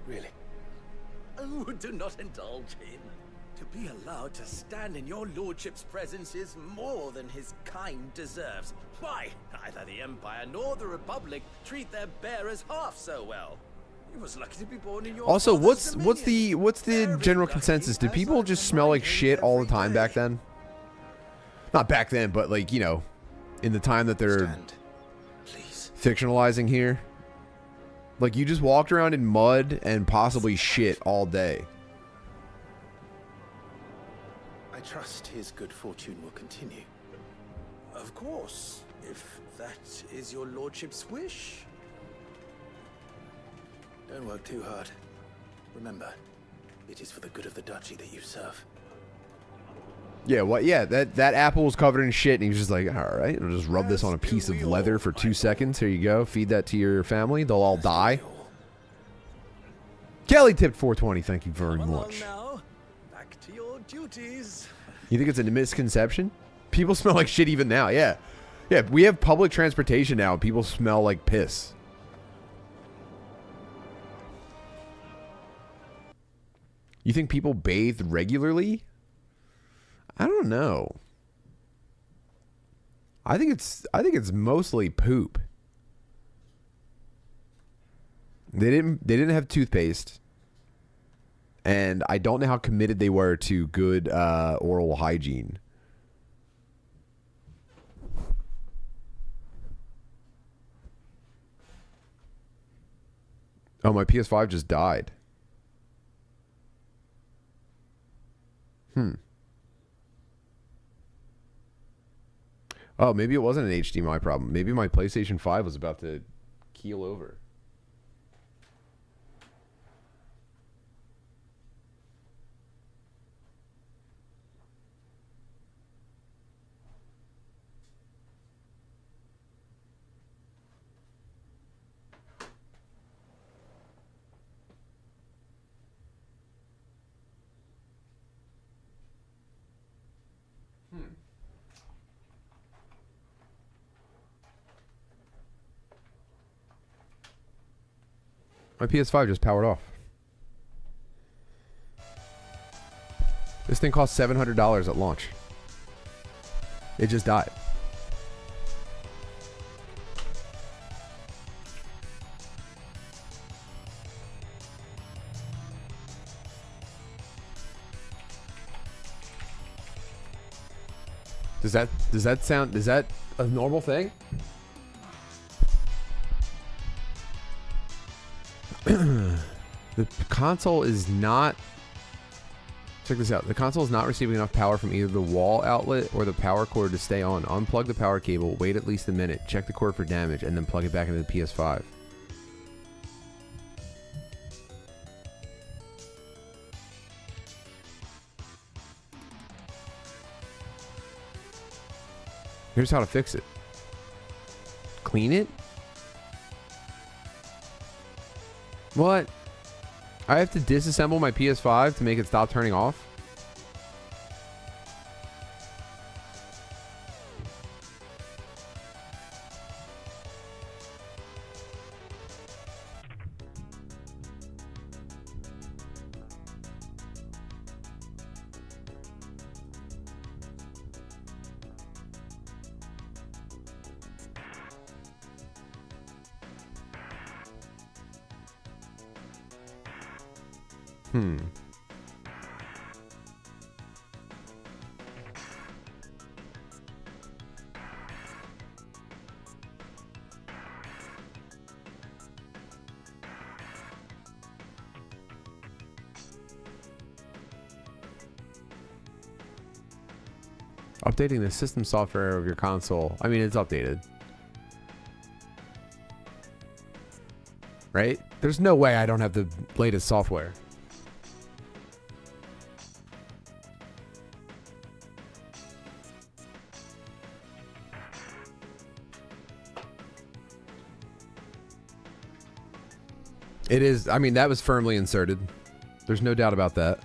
Really. Oh, do not indulge him. To be allowed to stand in your lordship's presence is more than his kind deserves. Why, neither the Empire nor the Republic treat their bearers half so well. He was lucky to be born in your Also, father's what's the general consensus? Did people just smell like shit all the time back then? Not back then, but like, you know, in the time that they're fictionalizing here. Like, you just walked around in mud and possibly shit all day. I trust his good fortune will continue. Of course, if that is your lordship's wish. Don't work too hard. Remember, it is for the good of the duchy that you serve. Yeah, what? Yeah, that apple was covered in shit, and he was just like, all right, I'll just rub this on a piece of leather for 2 seconds. Here you go. Feed that to your family. They'll all die. Kelly tipped 420. Thank you very much. Now, back to your duties. You think it's a misconception? People smell like shit even now. Yeah. Yeah, we have public transportation now. People smell like piss. You think people bathe regularly? I don't know. I think it's mostly poop. They didn't have toothpaste. And I don't know how committed they were to good oral hygiene. Oh, my PS5 just died. Oh, maybe it wasn't an HDMI problem. Maybe my PlayStation 5 was about to keel over. My PS5 just powered off. This thing cost $700 at launch. It just died. Is that a normal thing? The console is not... Check this out. The console is not receiving enough power from either the wall outlet or the power cord to stay on. Unplug the power cable, wait at least a minute, check the cord for damage, and then plug it back into the PS5. Here's how to fix it. Clean it? What? I have to disassemble my PS5 to make it stop turning off? Updating the system software of your console. I mean, it's updated. Right? There's no way I don't have the latest software. It is, I mean, that was firmly inserted. There's no doubt about that.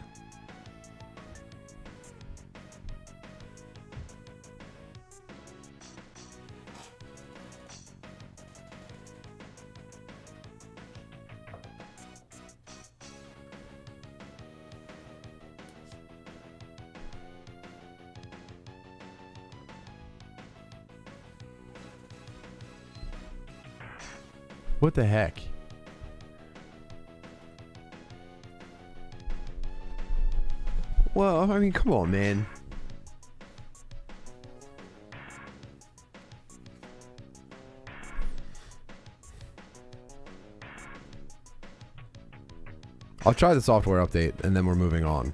What the heck? Well, I mean, come on, man. I'll try the software update, and then we're moving on.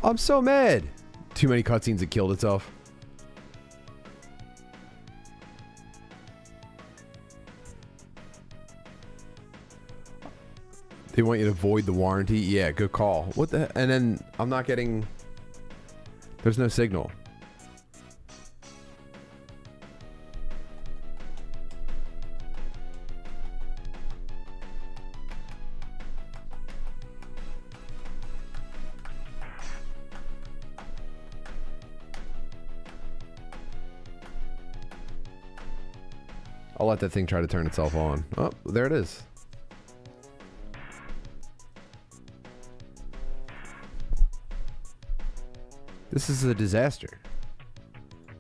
I'm so mad! Too many cutscenes, it killed itself. They want you to void the warranty? Yeah, good call. What the... And then I'm not getting... There's no signal. I'll let that thing try to turn itself on. Oh, there it is. This is a disaster.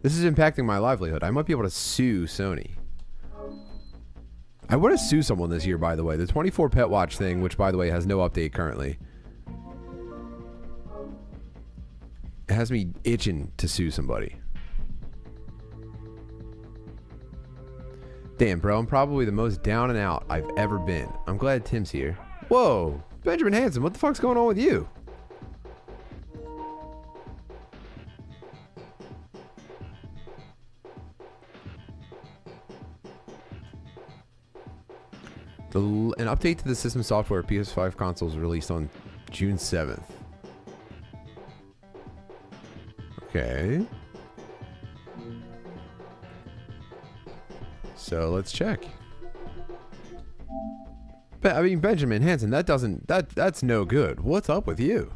This is impacting my livelihood. I might be able to sue Sony. I want to sue someone this year, by the way. The 24 Pet Watch thing, which, by the way, has no update currently. It has me itching to sue somebody. Damn, bro, I'm probably the most down and out I've ever been. I'm glad Tim's here. Whoa, Benjamin Hansen, what the fuck's going on with you? An update to the system software PS5 consoles released on June 7th. Okay. So let's check. I mean, Benjamin Hansen, that's no good. What's up with you?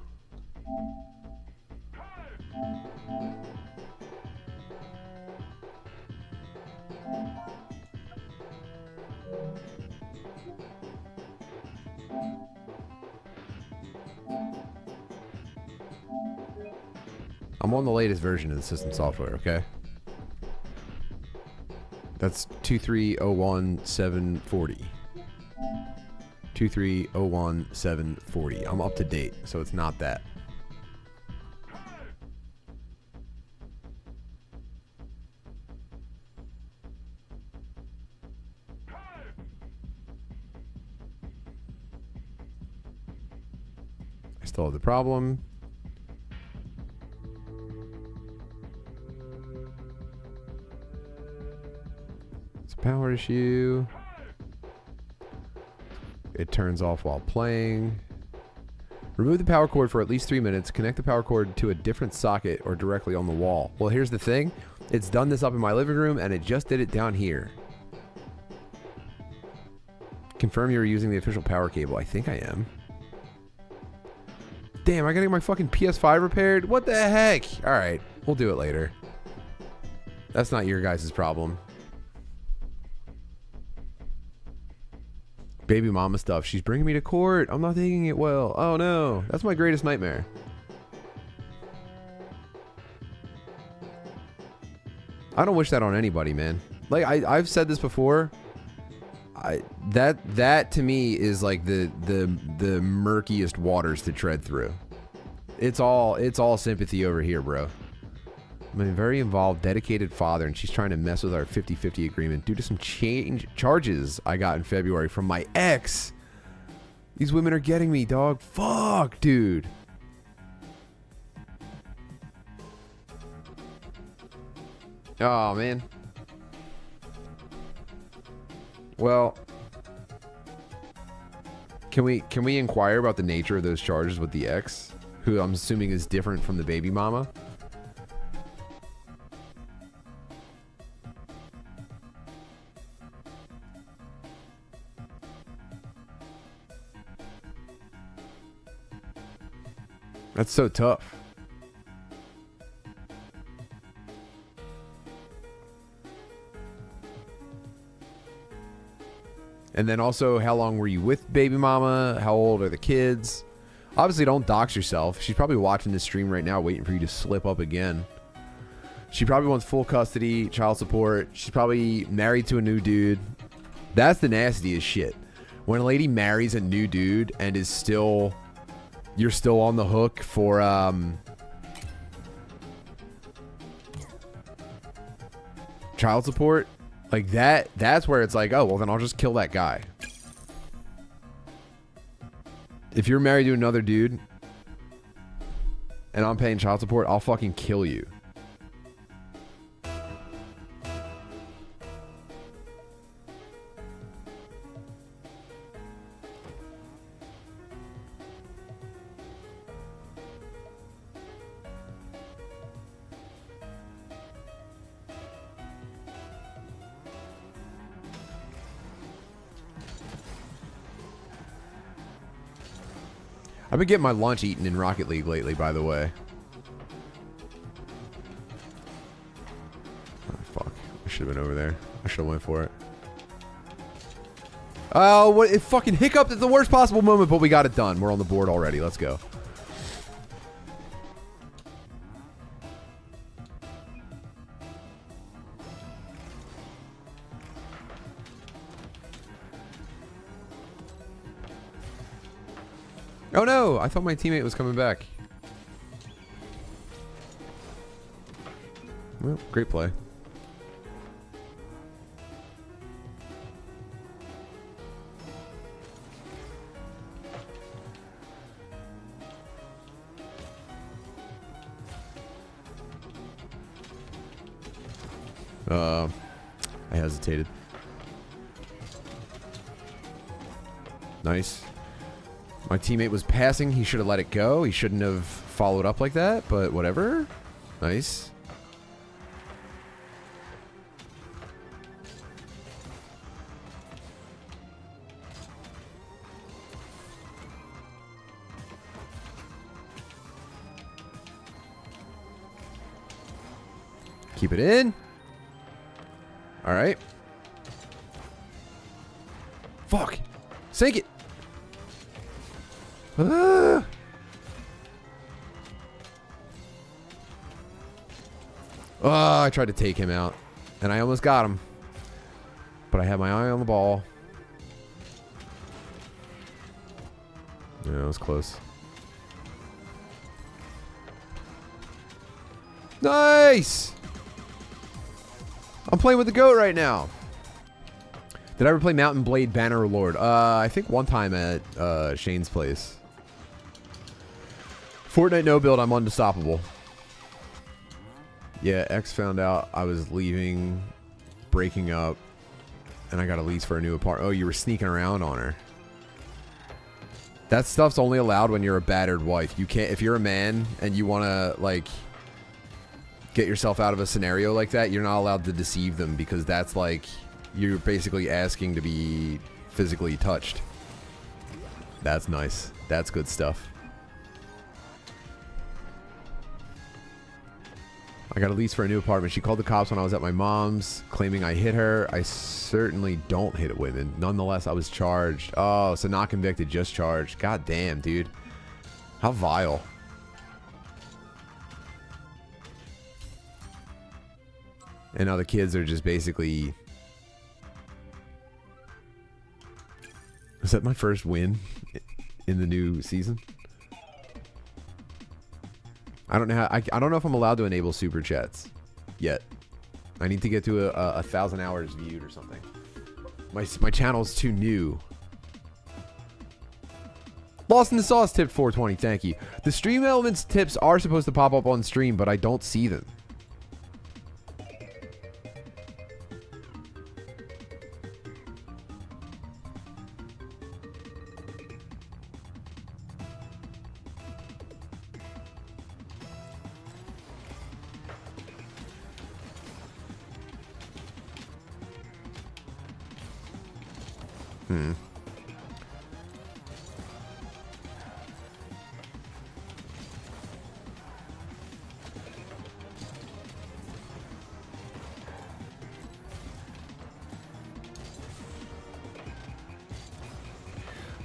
I'm on the latest version of the system software, okay? That's 2301740. 2301740. I'm up to date, so it's not that. I still have the problem. Power issue. It turns off while playing. Remove the power cord for at least 3 minutes. Connect the power cord to a different socket or directly on the wall. Well, here's the thing. It's done this up in my living room and it just did it down here. Confirm you're using the official power cable. I think I am. Damn, I gotta get my fucking PS5 repaired? What the heck? Alright, we'll do it later. That's not your guys' problem. Baby mama stuff. She's bringing me to court. I'm not taking it well. Oh no. That's my greatest nightmare. I don't wish that on anybody, man. Like I've said this before. That to me is like the murkiest waters to tread through. It's all sympathy over here, bro. I'm a very involved, dedicated father, and she's trying to mess with our 50-50 agreement due to some charges I got in February from my ex. These women are getting me, dog. Fuck, dude. Oh, man. Well, can we inquire about the nature of those charges with the ex, who I'm assuming is different from the baby mama? That's so tough. And then also, how long were you with baby mama? How old are the kids? Obviously, don't dox yourself. She's probably watching this stream right now, waiting for you to slip up again. She probably wants full custody, child support. She's probably married to a new dude. That's the nastiest shit. When a lady marries a new dude and is still... You're still on the hook for, child support. Like that's where it's like, oh, well, then I'll just kill that guy. If you're married to another dude and I'm paying child support, I'll fucking kill you. I've been getting my lunch eaten in Rocket League lately, by the way. Oh, fuck. I should have been over there. I should have went for it. Oh, what? It fucking hiccuped at the worst possible moment, but we got it done. We're on the board already. Let's go. Oh no! I thought my teammate was coming back. Well, great play. I hesitated. Nice. My teammate was passing. He should have let it go. He shouldn't have followed up like that, but whatever. Nice. Keep it in. All right. Fuck. Sink it. Ah. Oh, I tried to take him out, and I almost got him. But I had my eye on the ball. Yeah, it was close. Nice! I'm playing with the GOAT right now. Did I ever play Mountain Blade Banner Lord? I think one time at Shane's place. Fortnite no build, I'm unstoppable. Yeah, X found out I was leaving, breaking up, and I got a lease for a new apartment. Oh, you were sneaking around on her. That stuff's only allowed when you're a battered wife. You can't, if you're a man and you want to, like, get yourself out of a scenario like that, you're not allowed to deceive them, because that's like, you're basically asking to be physically touched. That's nice. That's good stuff. I got a lease for a new apartment. She called the cops when I was at my mom's, claiming I hit her. I certainly don't hit women. Nonetheless, I was charged. Oh, so not convicted, just charged. God damn, dude. How vile. And now the kids are just basically... Is that my first win in the new season? I don't know how, I don't know if I'm allowed to enable super chats yet. I need to get to a 1,000 hours viewed or something. My channel's too new. Lost in the Sauce tip 420, thank you. The stream elements tips are supposed to pop up on stream, but I don't see them.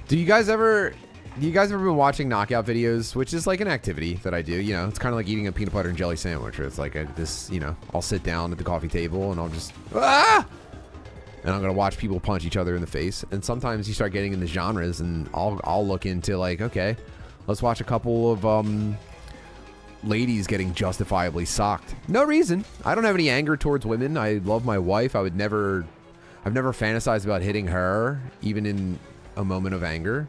Do you guys ever been watching knockout videos, which is like an activity that I do, you know, it's kind of like eating a peanut butter and jelly sandwich, where it's like this, you know, I'll sit down at the coffee table and I'll just, and I'm going to watch people punch each other in the face. And sometimes you start getting into genres, and I'll look into like, okay, let's watch a couple of, ladies getting justifiably socked. No reason. I don't have any anger towards women. I love my wife. I've never fantasized about hitting her, even in a moment of anger.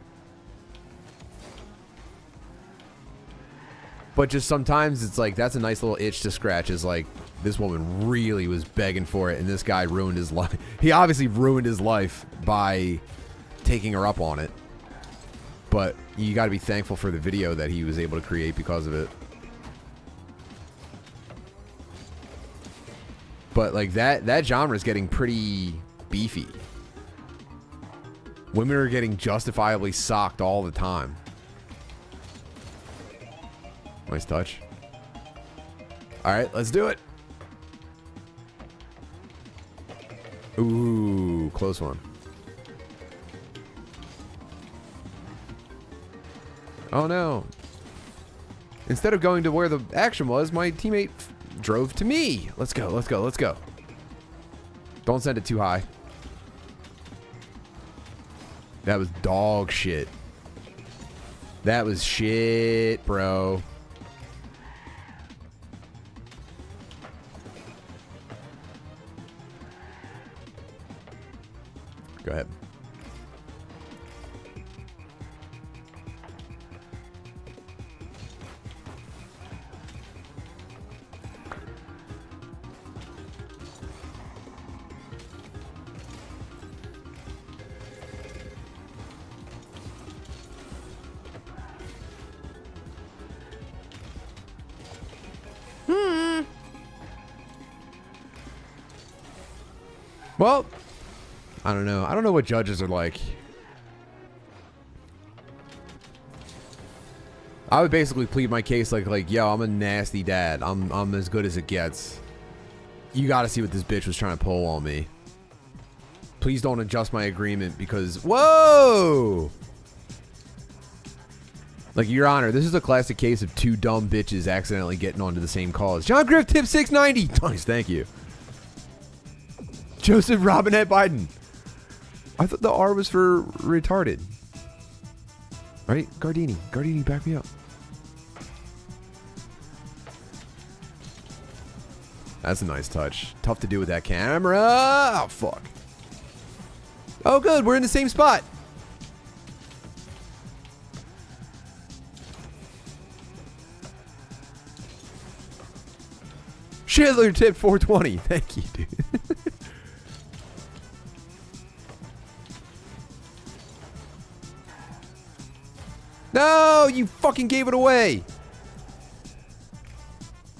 But just sometimes it's like, that's a nice little itch to scratch, is like, this woman really was begging for it, and this guy ruined his life. He obviously ruined his life by taking her up on it. But you got to be thankful for the video that he was able to create because of it. But like that genre is getting pretty beefy. Women are getting justifiably socked all the time. Nice touch. All right, let's do it. Ooh, close one. Oh no. Instead of going to where the action was, my teammate drove to me. Let's go, let's go, let's go. Don't send it too high. That was dog shit. That was shit, bro. Go ahead. Well, I don't know. I don't know what judges are like. I would basically plead my case like, yo, I'm a nasty dad. I'm as good as it gets. You got to see what this bitch was trying to pull on me. Please don't adjust my agreement because whoa. Like, Your Honor, this is a classic case of two dumb bitches accidentally getting onto the same cause. John Griff tip 690. Nice, thank you. Joseph Robinette Biden. I thought the R was for retarded. Right? Gardini. Gardini, back me up. That's a nice touch. Tough to do with that camera. Oh, fuck. Oh, good. We're in the same spot. Schindler tip 420. Thank you, dude. No, you fucking gave it away.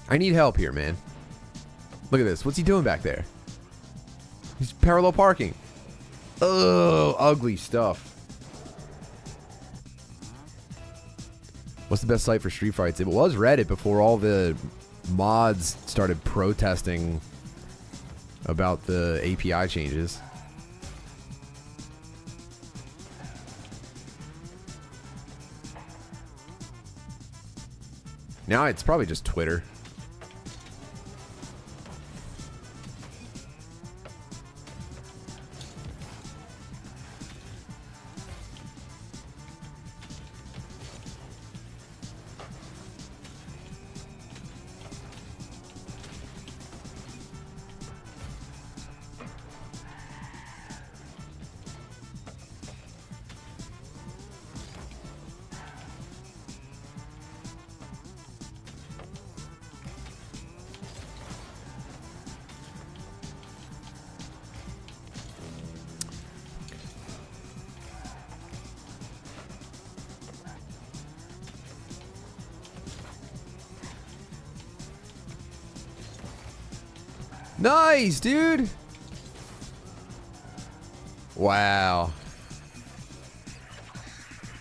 I need help here, man. Look at this. What's he doing back there? He's parallel parking. Oh, ugly stuff. What's the best site for street fights? It was Reddit before all the mods started protesting about the API changes. Now it's probably just Twitter. Nice, dude. Wow.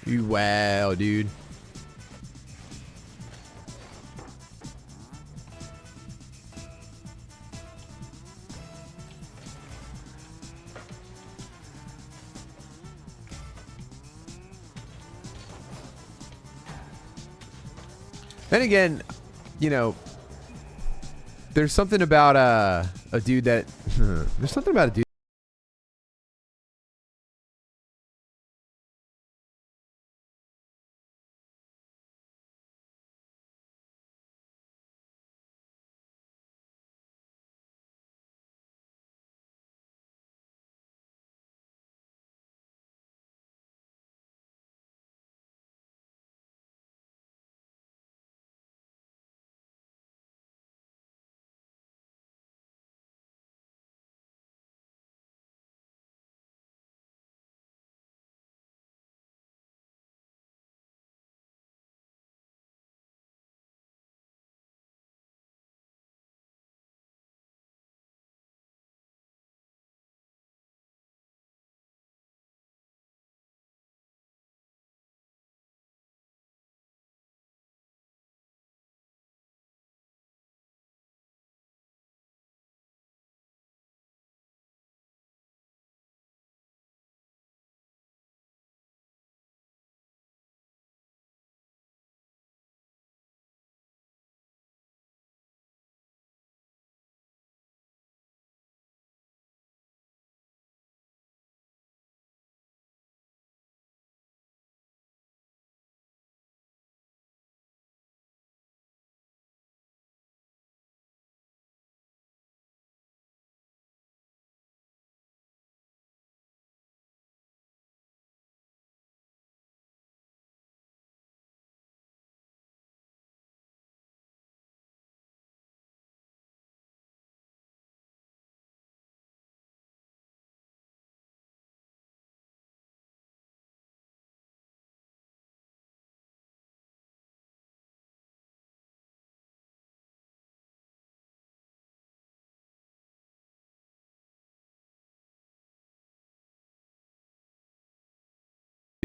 Wow, dude. Then again, you know, there's something about a dude that there's something about a dude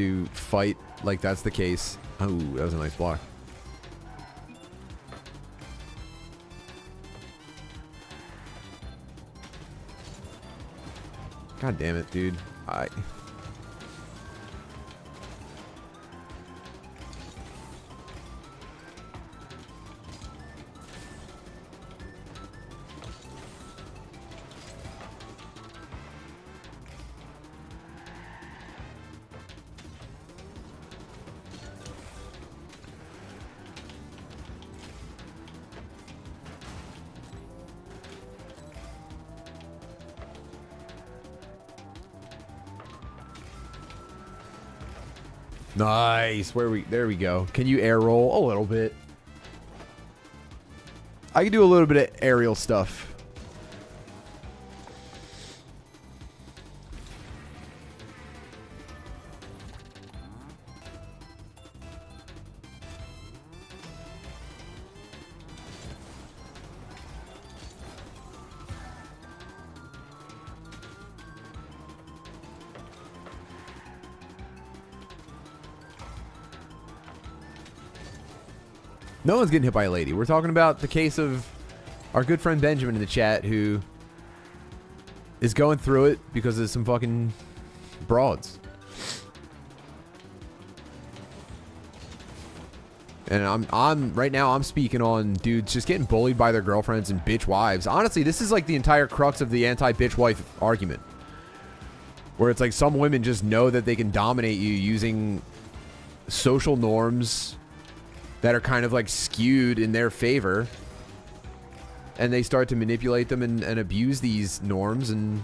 to fight like that's the case. Oh, that was a nice block. God damn it, dude. Nice. There we go. Can you air roll a little bit? I can do a little bit of aerial stuff. No one's getting hit by a lady. We're talking about the case of our good friend Benjamin in the chat who is going through it because of some fucking broads. And I'm right now I'm speaking on dudes just getting bullied by their girlfriends and bitch wives. Honestly, this is like the entire crux of the anti-bitch wife argument. Where it's like some women just know that they can dominate you using social norms that are kind of like skewed in their favor, and they start to manipulate them and abuse these norms. And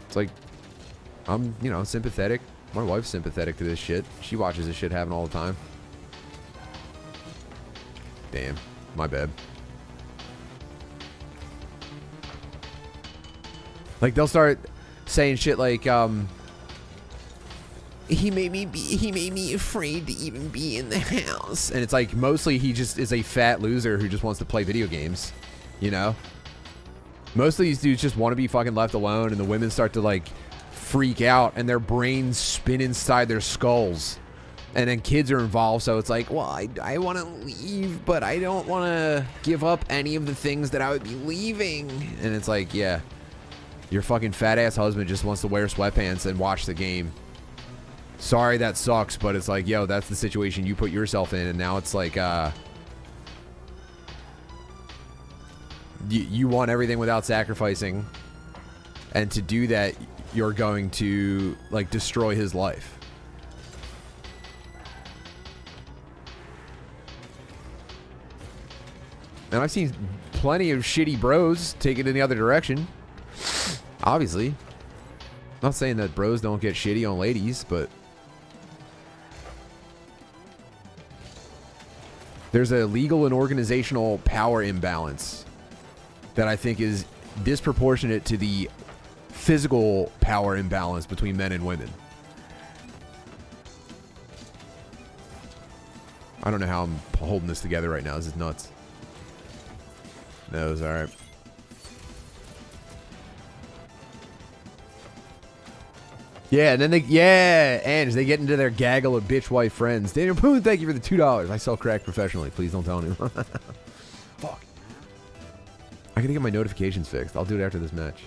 it's like, I'm, you know, sympathetic. My wife's sympathetic to this shit. She watches this shit happen all the time. Damn, my bad. Like they'll start saying shit like, he made me afraid to even be in the house. And it's like, mostly he just is a fat loser who just wants to play video games, you know? Most of these dudes just want to be fucking left alone, and the women start to like freak out and their brains spin inside their skulls. And then kids are involved, so it's like, well, I want to leave, but I don't want to give up any of the things that I would be leaving. And it's like, yeah, your fucking fat ass husband just wants to wear sweatpants and watch the game. Sorry, that sucks, but it's like, yo, that's the situation you put yourself in, and now it's like, you want everything without sacrificing, and to do that, you're going to, like, destroy his life. And I've seen plenty of shitty bros take it in the other direction. Obviously. Not saying that bros don't get shitty on ladies, but there's a legal and organizational power imbalance that I think is disproportionate to the physical power imbalance between men and women. I don't know how I'm holding this together right now. This is nuts. No, it's alright. Yeah, and then they they get into their gaggle of bitch wife friends. Daniel Poon, thank you for the $2. I sell crack professionally. Please don't tell anyone. Fuck. I gotta get my notifications fixed. I'll do it after this match.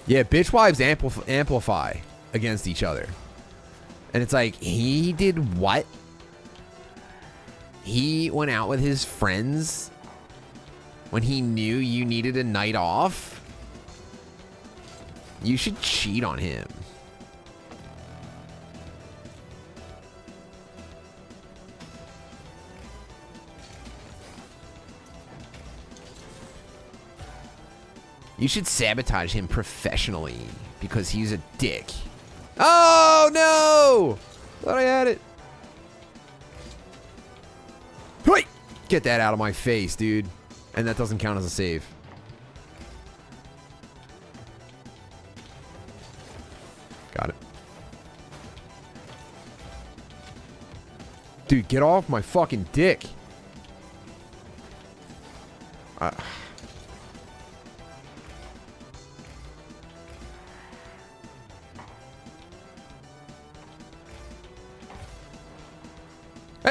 Yeah, bitch wives amplify against each other. And it's like, he did what? He went out with his friends when he knew you needed a night off? You should cheat on him. You should sabotage him professionally because he's a dick. Oh, no! Thought I had it. Wait! Get that out of my face, dude. And that doesn't count as a save. Got it. Dude, get off my fucking dick.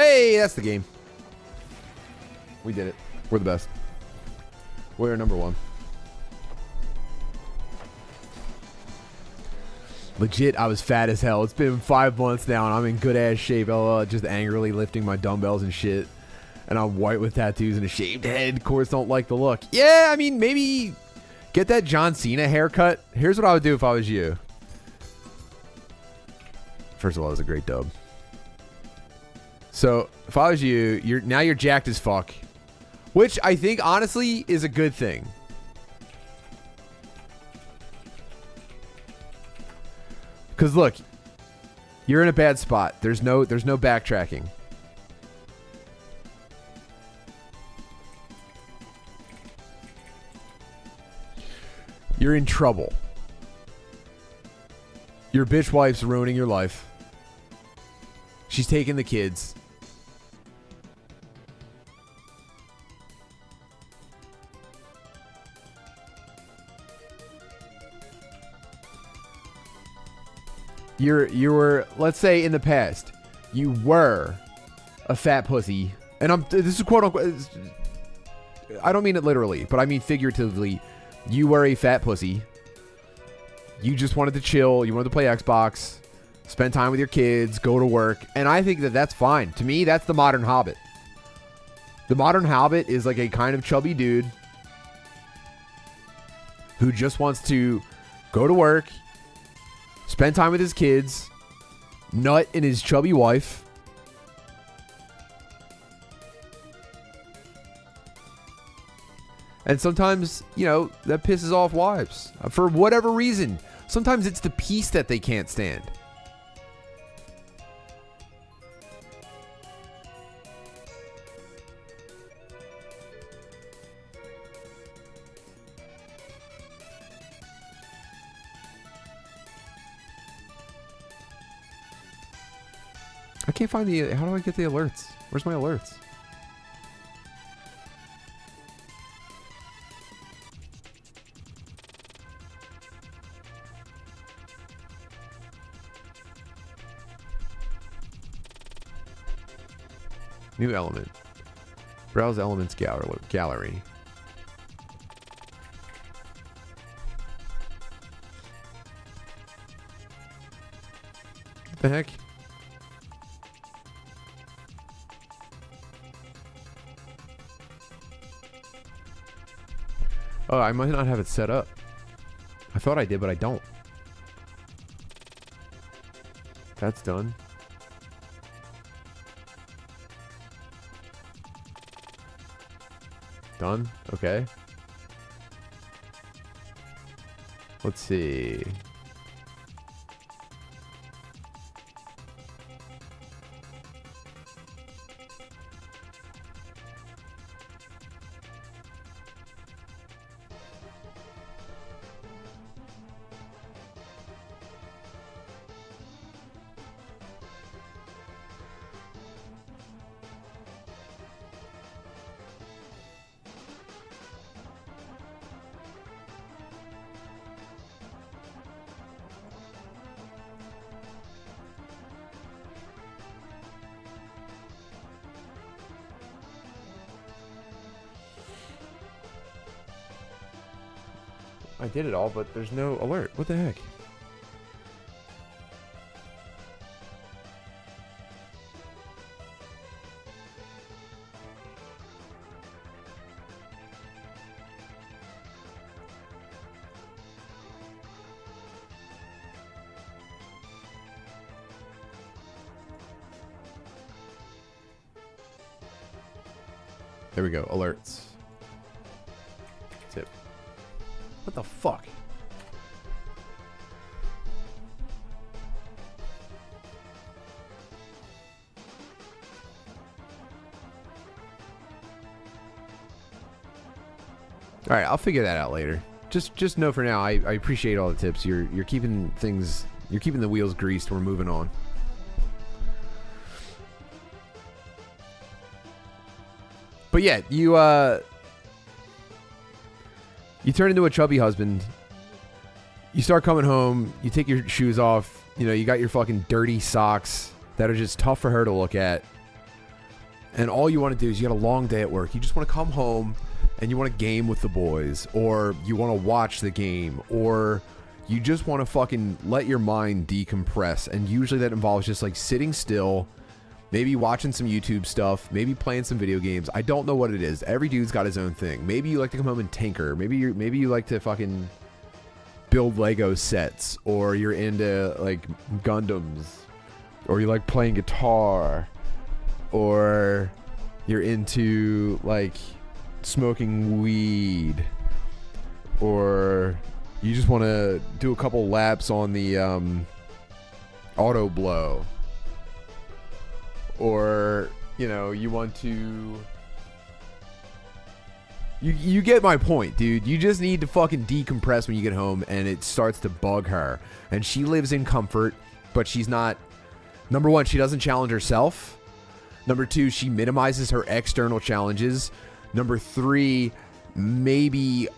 Hey, that's the game. We did it. We're the best. We're number one. Legit, I was fat as hell. It's been 5 months now, and I'm in good ass shape. Just angrily lifting my dumbbells and shit. And I'm white with tattoos and a shaved head. Of course, don't like the look. Yeah, I mean, maybe get that John Cena haircut. Here's what I would do if I was you. First of all, it was a great dub. So, if I was you, you're jacked as fuck. Which I think, honestly, is a good thing. Because, look, you're in a bad spot. There's no backtracking. You're in trouble. Your bitch wife's ruining your life. She's taking the kids. You were, let's say in the past, you were a fat pussy. And this is quote unquote, I don't mean it literally, but I mean figuratively. You were a fat pussy. You just wanted to chill. You wanted to play Xbox, spend time with your kids, go to work. And I think that that's fine. To me, that's the modern hobbit. The modern hobbit is like a kind of chubby dude who just wants to go to work, spend time with his kids, nut in his chubby wife. And sometimes, you know, that pisses off wives for whatever reason. Sometimes it's the peace that they can't stand. I can't find how do I get the alerts? Where's my alerts? New element. Browse elements gallery. What the heck? Oh, I might not have it set up. I thought I did, but I don't. That's done. Done? Okay. Let's see. I did it all, but there's no alert. What the heck? There we go. Alerts. Tip. What the fuck? All right, I'll figure that out later. Just know for now, I appreciate all the tips. You're keeping things, you're keeping the wheels greased. We're moving on. But yeah, you turn into a chubby husband. You start coming home. You take your shoes off. You know, you got your fucking dirty socks that are just tough for her to look at. and all you want to do is you got a long day at work. You just want to come home and you want to game with the boys, or you want to watch the game, or you just want to fucking let your mind decompress. And usually that involves just like sitting still, maybe watching some YouTube stuff, maybe playing some video games. I don't know what it is. Every dude's got his own thing. Maybe you like to come home and tinker. Maybe you like to fucking build Lego sets, or you're into like Gundams, or you like playing guitar, or you're into like smoking weed, or you just want to do a couple laps on the auto blow, or you know, you want to, you get my point, dude. You just need to fucking decompress when you get home, and it starts to bug her. And she lives in comfort, but she's not, number one, she doesn't challenge herself. Number two, she minimizes her external challenges. Number three, maybe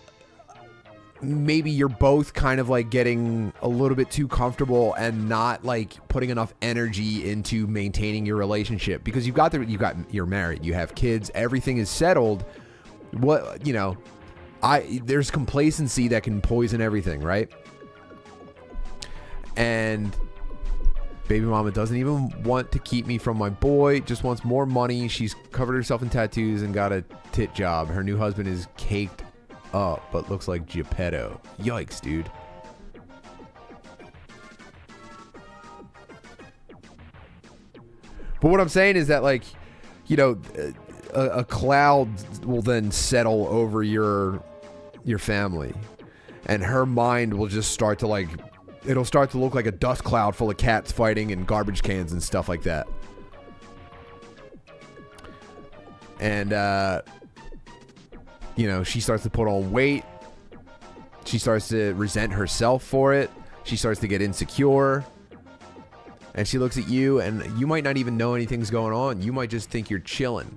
you're both kind of like getting a little bit too comfortable and not like putting enough energy into maintaining your relationship, because you're married, you have kids, everything is settled. What, you know, there's complacency that can poison everything, right? And baby mama doesn't even want to keep me from my boy, just wants more money. She's covered herself in tattoos and got a tit job. Her new husband is caked up, but looks like Geppetto. Yikes, dude. But what I'm saying is that, like, you know, a cloud will then settle over your family, and her mind will just start to like, it'll start to look like a dust cloud full of cats fighting and garbage cans and stuff like that. And you know, she starts to put on weight. She starts to resent herself for it. She starts to get insecure. And she looks at you, and you might not even know anything's going on. You might just think you're chilling.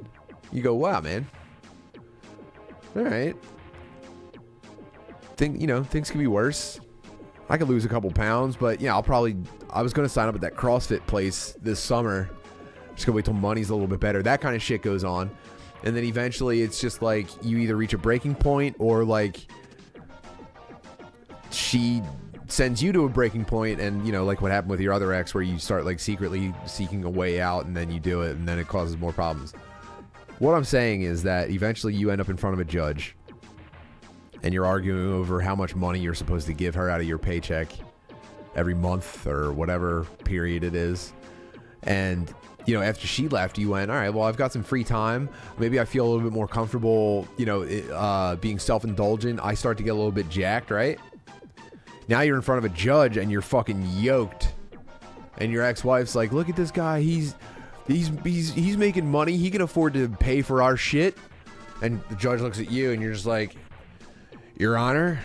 You go, wow, man. All right. You know, things could be worse. I could lose a couple pounds, but yeah, I was going to sign up at that CrossFit place this summer. Just gonna wait till money's a little bit better. That kind of shit goes on. And then eventually it's just like you either reach a breaking point, or like she sends you to a breaking point, and you know, like what happened with your other ex, where you start like secretly seeking a way out, and then you do it, and then it causes more problems. What I'm saying is that eventually you end up in front of a judge, and you're arguing over how much money you're supposed to give her out of your paycheck every month or whatever period it is. And you know, after she left, you went, all right, well, I've got some free time. Maybe I feel a little bit more comfortable, you know, being self-indulgent. I start to get a little bit jacked, right? Now you're in front of a judge and you're fucking yoked. And your ex-wife's like, look at this guy. He's making money. He can afford to pay for our shit. And the judge looks at you and you're just like, Your Honor,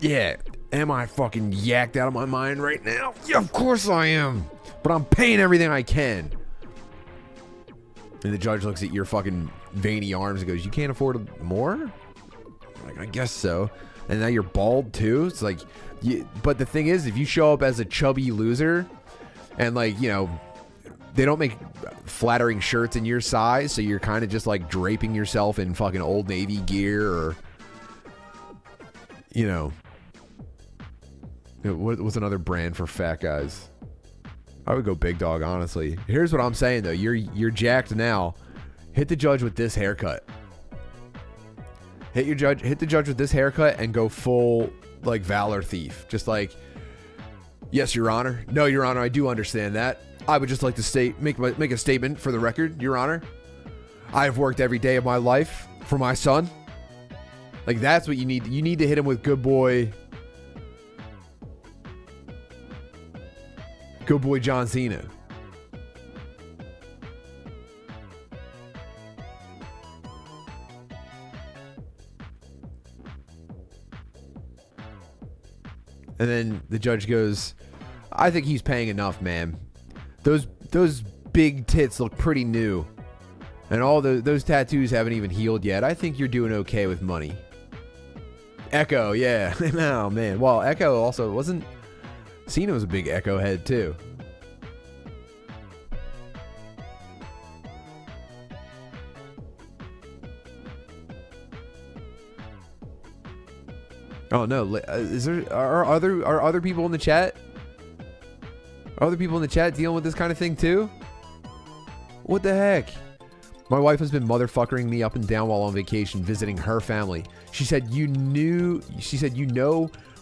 yeah, am I fucking yacked out of my mind right now? Yeah, of course I am. But I'm paying everything I can. And the judge looks at your fucking veiny arms and goes, you can't afford more? Like, I guess so. And now you're bald too? It's like, but the thing is, if you show up as a chubby loser, and like, you know, they don't make flattering shirts in your size, so you're kind of just like draping yourself in fucking Old Navy gear, or, you know, what's another brand for fat guys? I would go Big Dog, honestly. Here's what I'm saying though. You're jacked now. Hit the judge with this haircut. Hit the judge with this haircut and go full like Valor Thief. Just like, yes, Your Honor. No, Your Honor, I do understand that. I would just like to make a statement for the record, Your Honor. I have worked every day of my life for my son. Like, that's what you need. You need to hit him with good boy John Cena. And then the judge goes, I think he's paying enough, ma'am. Those big tits look pretty new. And all those tattoos haven't even healed yet. I think you're doing okay with money. Echo, yeah. Oh, man. Well, Echo also wasn't... Cena was a big Echo head, too. Oh no, are other people in the chat? Are other people in the chat dealing with this kind of thing too? What the heck? My wife has been motherfuckering me up and down while on vacation visiting her family. She said you know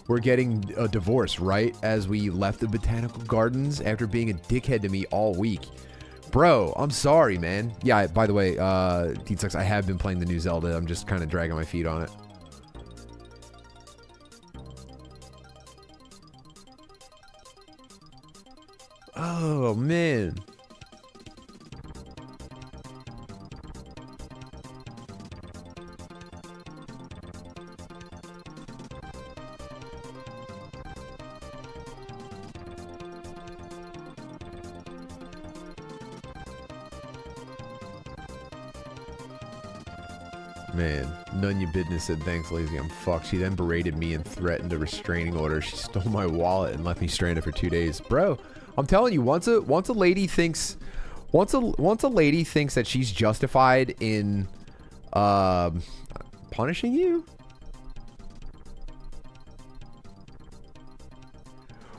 we're getting a divorce, right? As we left the botanical gardens after being a dickhead to me all week. Bro, I'm sorry, man. Yeah, by the way, Dean Sucks, I have been playing the new Zelda. I'm just kind of dragging my feet on it. Oh, man. Man, none your business said thanks, lazy. I'm fucked. She then berated me and threatened a restraining order. She stole my wallet and left me stranded for 2 days. Bro, I'm telling you, once a lady thinks that she's justified in punishing you,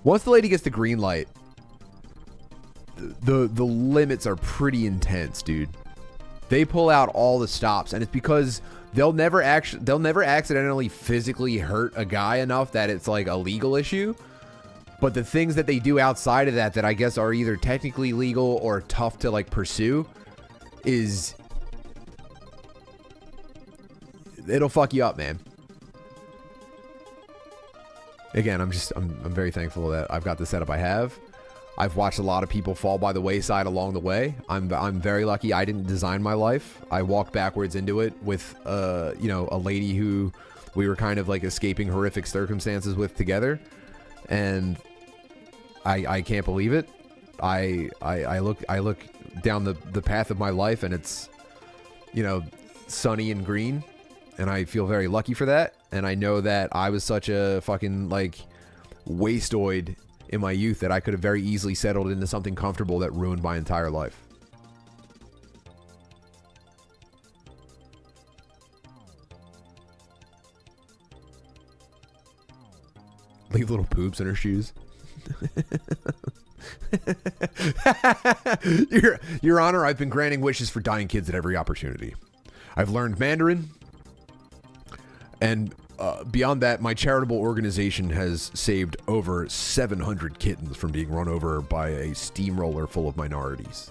once the lady gets the green light, the limits are pretty intense, dude. They pull out all the stops, and it's because they'll never accidentally physically hurt a guy enough that it's like a legal issue. But the things that they do outside of that I guess are either technically legal or tough to like pursue it'll fuck you up, man. Again, I'm very thankful that I've got the setup I have. I've watched a lot of people fall by the wayside along the way. I'm very lucky I didn't design my life. I walked backwards into it with a lady who we were kind of like escaping horrific circumstances with together, and I can't believe it. I look down the path of my life, and it's sunny and green, and I feel very lucky for that. And I know that I was such a fucking like wasteoid in my youth that I could have very easily settled into something comfortable that ruined my entire life. Leave little poops in her shoes. Your Honor, I've been granting wishes for dying kids at every opportunity. I've learned Mandarin, and beyond that, my charitable organization has saved over 700 kittens from being run over by a steamroller full of minorities.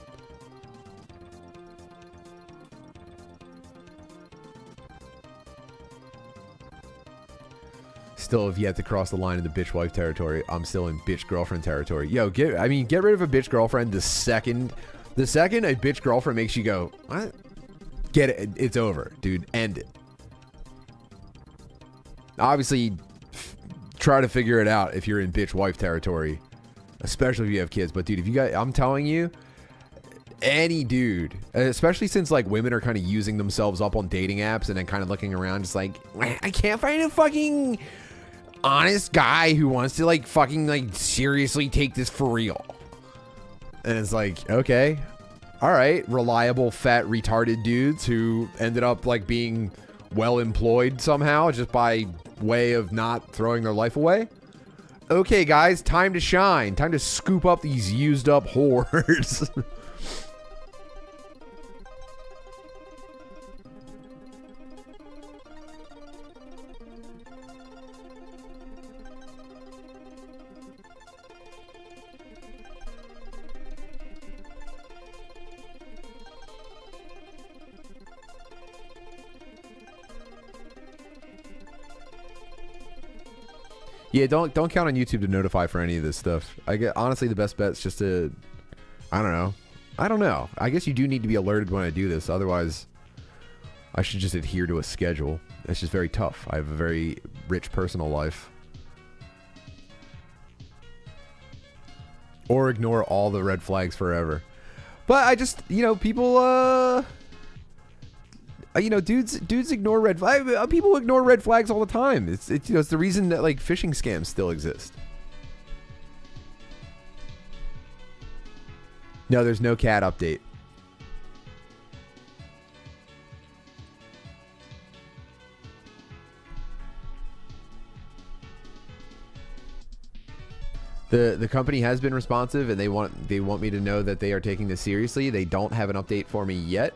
Still have yet to cross the line into bitch wife territory. I'm still in bitch girlfriend territory. Yo, get rid of a bitch girlfriend the second a bitch girlfriend makes you go, what? Get it. It's over, dude. End it. Obviously, try to figure it out if you're in bitch wife territory, especially if you have kids. But dude, if you got, I'm telling you, any dude, especially since like women are kind of using themselves up on dating apps and then kind of looking around just like, I can't find a fucking honest guy who wants to like fucking like seriously take this for real. And it's like, okay, all right, reliable fat retarded dudes who ended up like being well employed somehow just by way of not throwing their life away. Okay, guys, time to shine. Time to scoop up these used up whores. Yeah, don't count on YouTube to notify for any of this stuff. I get honestly the best bet's just to, I don't know. I guess you do need to be alerted when I do this. Otherwise, I should just adhere to a schedule. It's just very tough. I have a very rich personal life. Or ignore all the red flags forever. But I just, people, dudes ignore red flags. People ignore red flags all the time. It's the reason that like phishing scams still exist. No, there's no cat update. The company has been responsive, and they want me to know that they are taking this seriously. They don't have an update for me yet.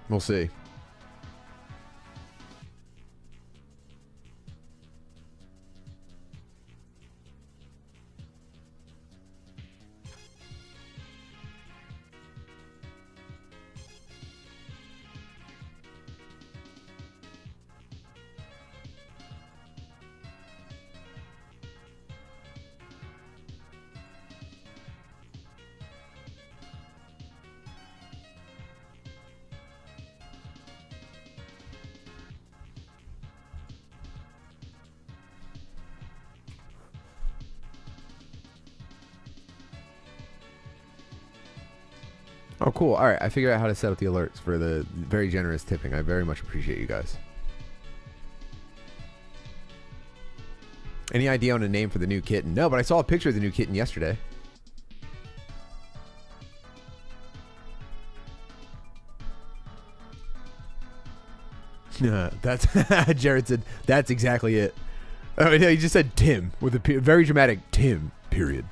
We'll see. Oh, cool. All right. I figured out how to set up the alerts for the very generous tipping. I very much appreciate you guys. Any idea on a name for the new kitten? No, but I saw a picture of the new kitten yesterday. That's Jared said, that's exactly it. Oh, no, he just said Tim with a very dramatic Tim, period.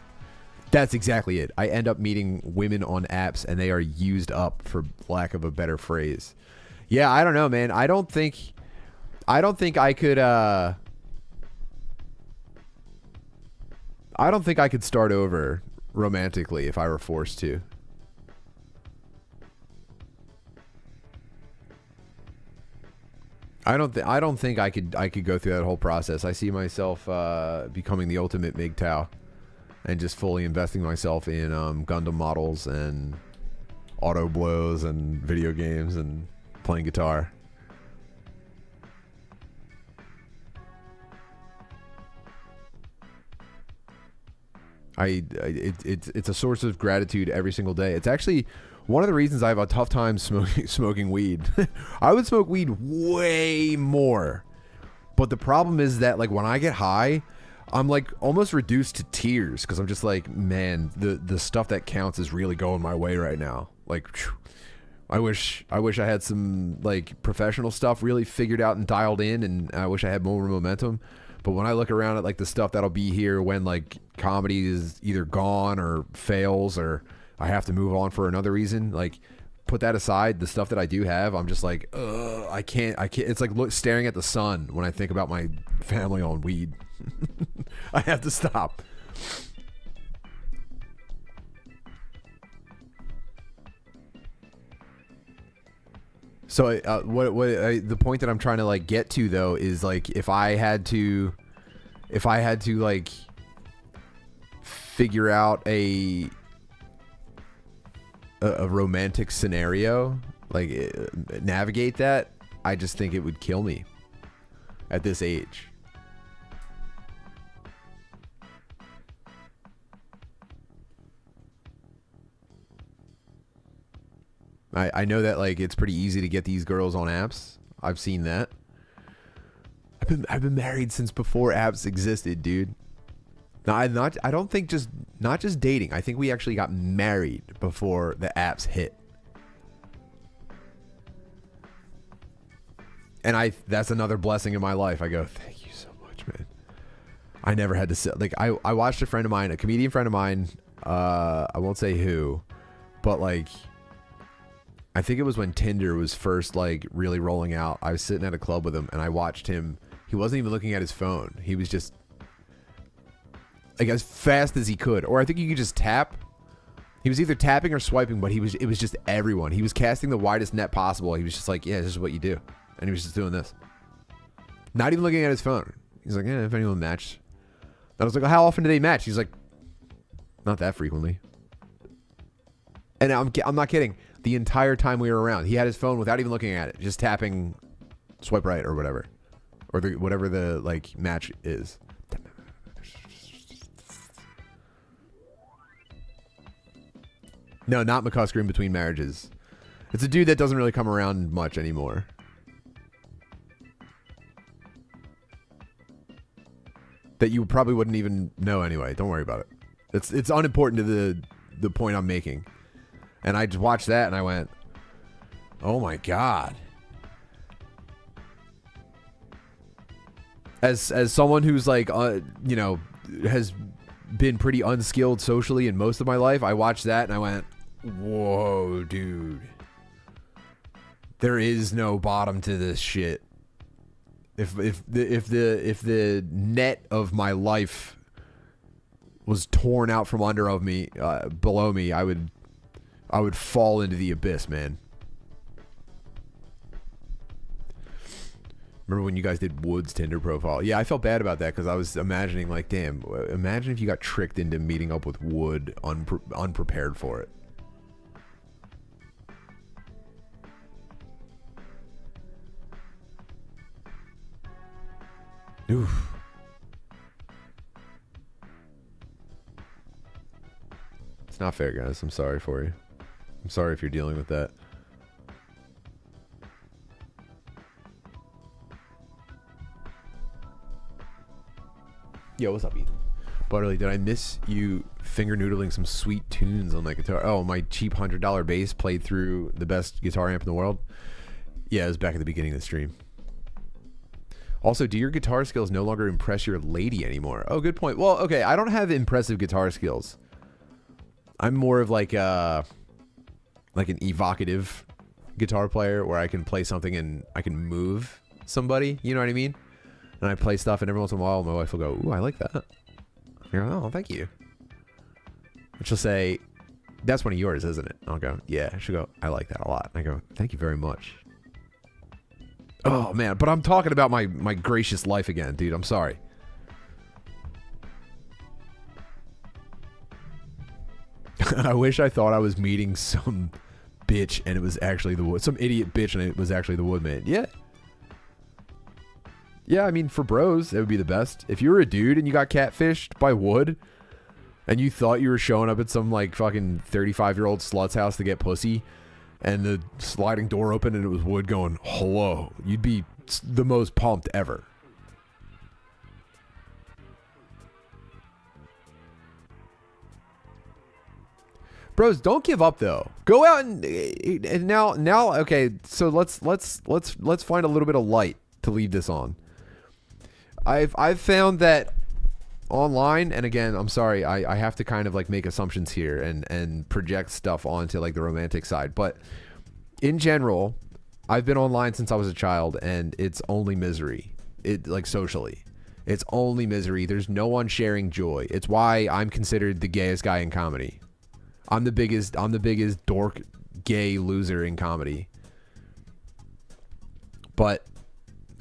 That's exactly it. I end up meeting women on apps and they are used up, for lack of a better phrase. Yeah, I don't know, man. I don't think I could I don't think I could start over romantically if I were forced to. I don't think I could go through that whole process. I see myself becoming the ultimate MGTOW. And just fully investing myself in Gundam models and auto blows and video games and playing guitar. It's a source of gratitude every single day. It's actually one of the reasons I have a tough time smoking weed. I would smoke weed way more, but the problem is that like when I get high, I'm like almost reduced to tears because I'm just like, man, the stuff that counts is really going my way right now. Like, I wish I had some like professional stuff really figured out and dialed in, and I wish I had more momentum. But when I look around at like the stuff that'll be here when like comedy is either gone or fails or I have to move on for another reason, like put that aside, the stuff that I do have, I'm just like, I can't. It's like staring at the sun when I think about my family on weed. I have to stop. So the point that I'm trying to like get to though is like if I had to like figure out a romantic scenario, like navigate that, I just think it would kill me at this age. I know that like it's pretty easy to get these girls on apps. I've seen that. I've been married since before apps existed, dude. No, I don't think not just dating. I think we actually got married before the apps hit. And that's another blessing in my life. I go, thank you so much, man. I never had to sit like I watched a friend of mine, a comedian friend of mine, I won't say who, but like I think it was when Tinder was first like really rolling out. I was sitting at a club with him and I watched him. He wasn't even looking at his phone. He was just like as fast as he could. Or I think you could just tap. He was either tapping or swiping, but it was just everyone. He was casting the widest net possible. He was just like, yeah, this is what you do. And he was just doing this. Not even looking at his phone. He's like, yeah, if anyone matched. And I was like, well, how often do they match? He's like, not that frequently. And I'm not kidding. The entire time we were around, he had his phone without even looking at it, just tapping swipe right or whatever. Or whatever the like match is. No, not McCusker in between marriages. It's a dude that doesn't really come around much anymore. That you probably wouldn't even know anyway. Don't worry about it. It's unimportant to the point I'm making. And I just watched that and I went, oh my God. As someone who's like, you know, has been pretty unskilled socially in most of my life, I watched that and I went, whoa, dude. There is no bottom to this shit. If the net of my life was torn out from under of me, below me, I would fall into the abyss, man. Remember when you guys did Wood's Tinder profile? Yeah, I felt bad about that because I was imagining, like, damn, imagine if you got tricked into meeting up with Wood unprepared for it. Oof. It's not fair, guys. I'm sorry for you. I'm sorry if you're dealing with that. Yo, what's up, Ethan? Butterly, did I miss you finger noodling some sweet tunes on my guitar? Oh, my cheap $100 bass played through the best guitar amp in the world? Yeah, it was back at the beginning of the stream. Also, do your guitar skills no longer impress your lady anymore? Oh, good point. Well, okay, I don't have impressive guitar skills. I'm more of like an evocative guitar player where I can play something and I can move somebody, you know what I mean? And I play stuff and every once in a while my wife will go, ooh, I like that. I go, oh, thank you. And she'll say, that's one of yours, isn't it? I'll go, yeah. She'll go, I like that a lot. And I go, thank you very much. Oh, man. But I'm talking about my gracious life again, dude. I'm sorry. I wish I thought I was meeting some bitch and it was actually the wood. Some idiot bitch and it was actually the woodman. Yeah. Yeah, I mean, for bros, it would be the best. If you were a dude and you got catfished by Wood and you thought you were showing up at some, like, fucking 35-year-old slut's house to get pussy and the sliding door opened and it was Wood going, hello, you'd be the most pumped ever. Bros, don't give up though. Go out and now okay, so let's find a little bit of light to leave this on. I've found that online, and again, I'm sorry, I have to kind of like make assumptions here and project stuff onto like the romantic side, but in general, I've been online since I was a child and it's only misery. It like socially. It's only misery. There's no one sharing joy. It's why I'm considered the gayest guy in comedy. I'm the biggest dork gay loser in comedy. But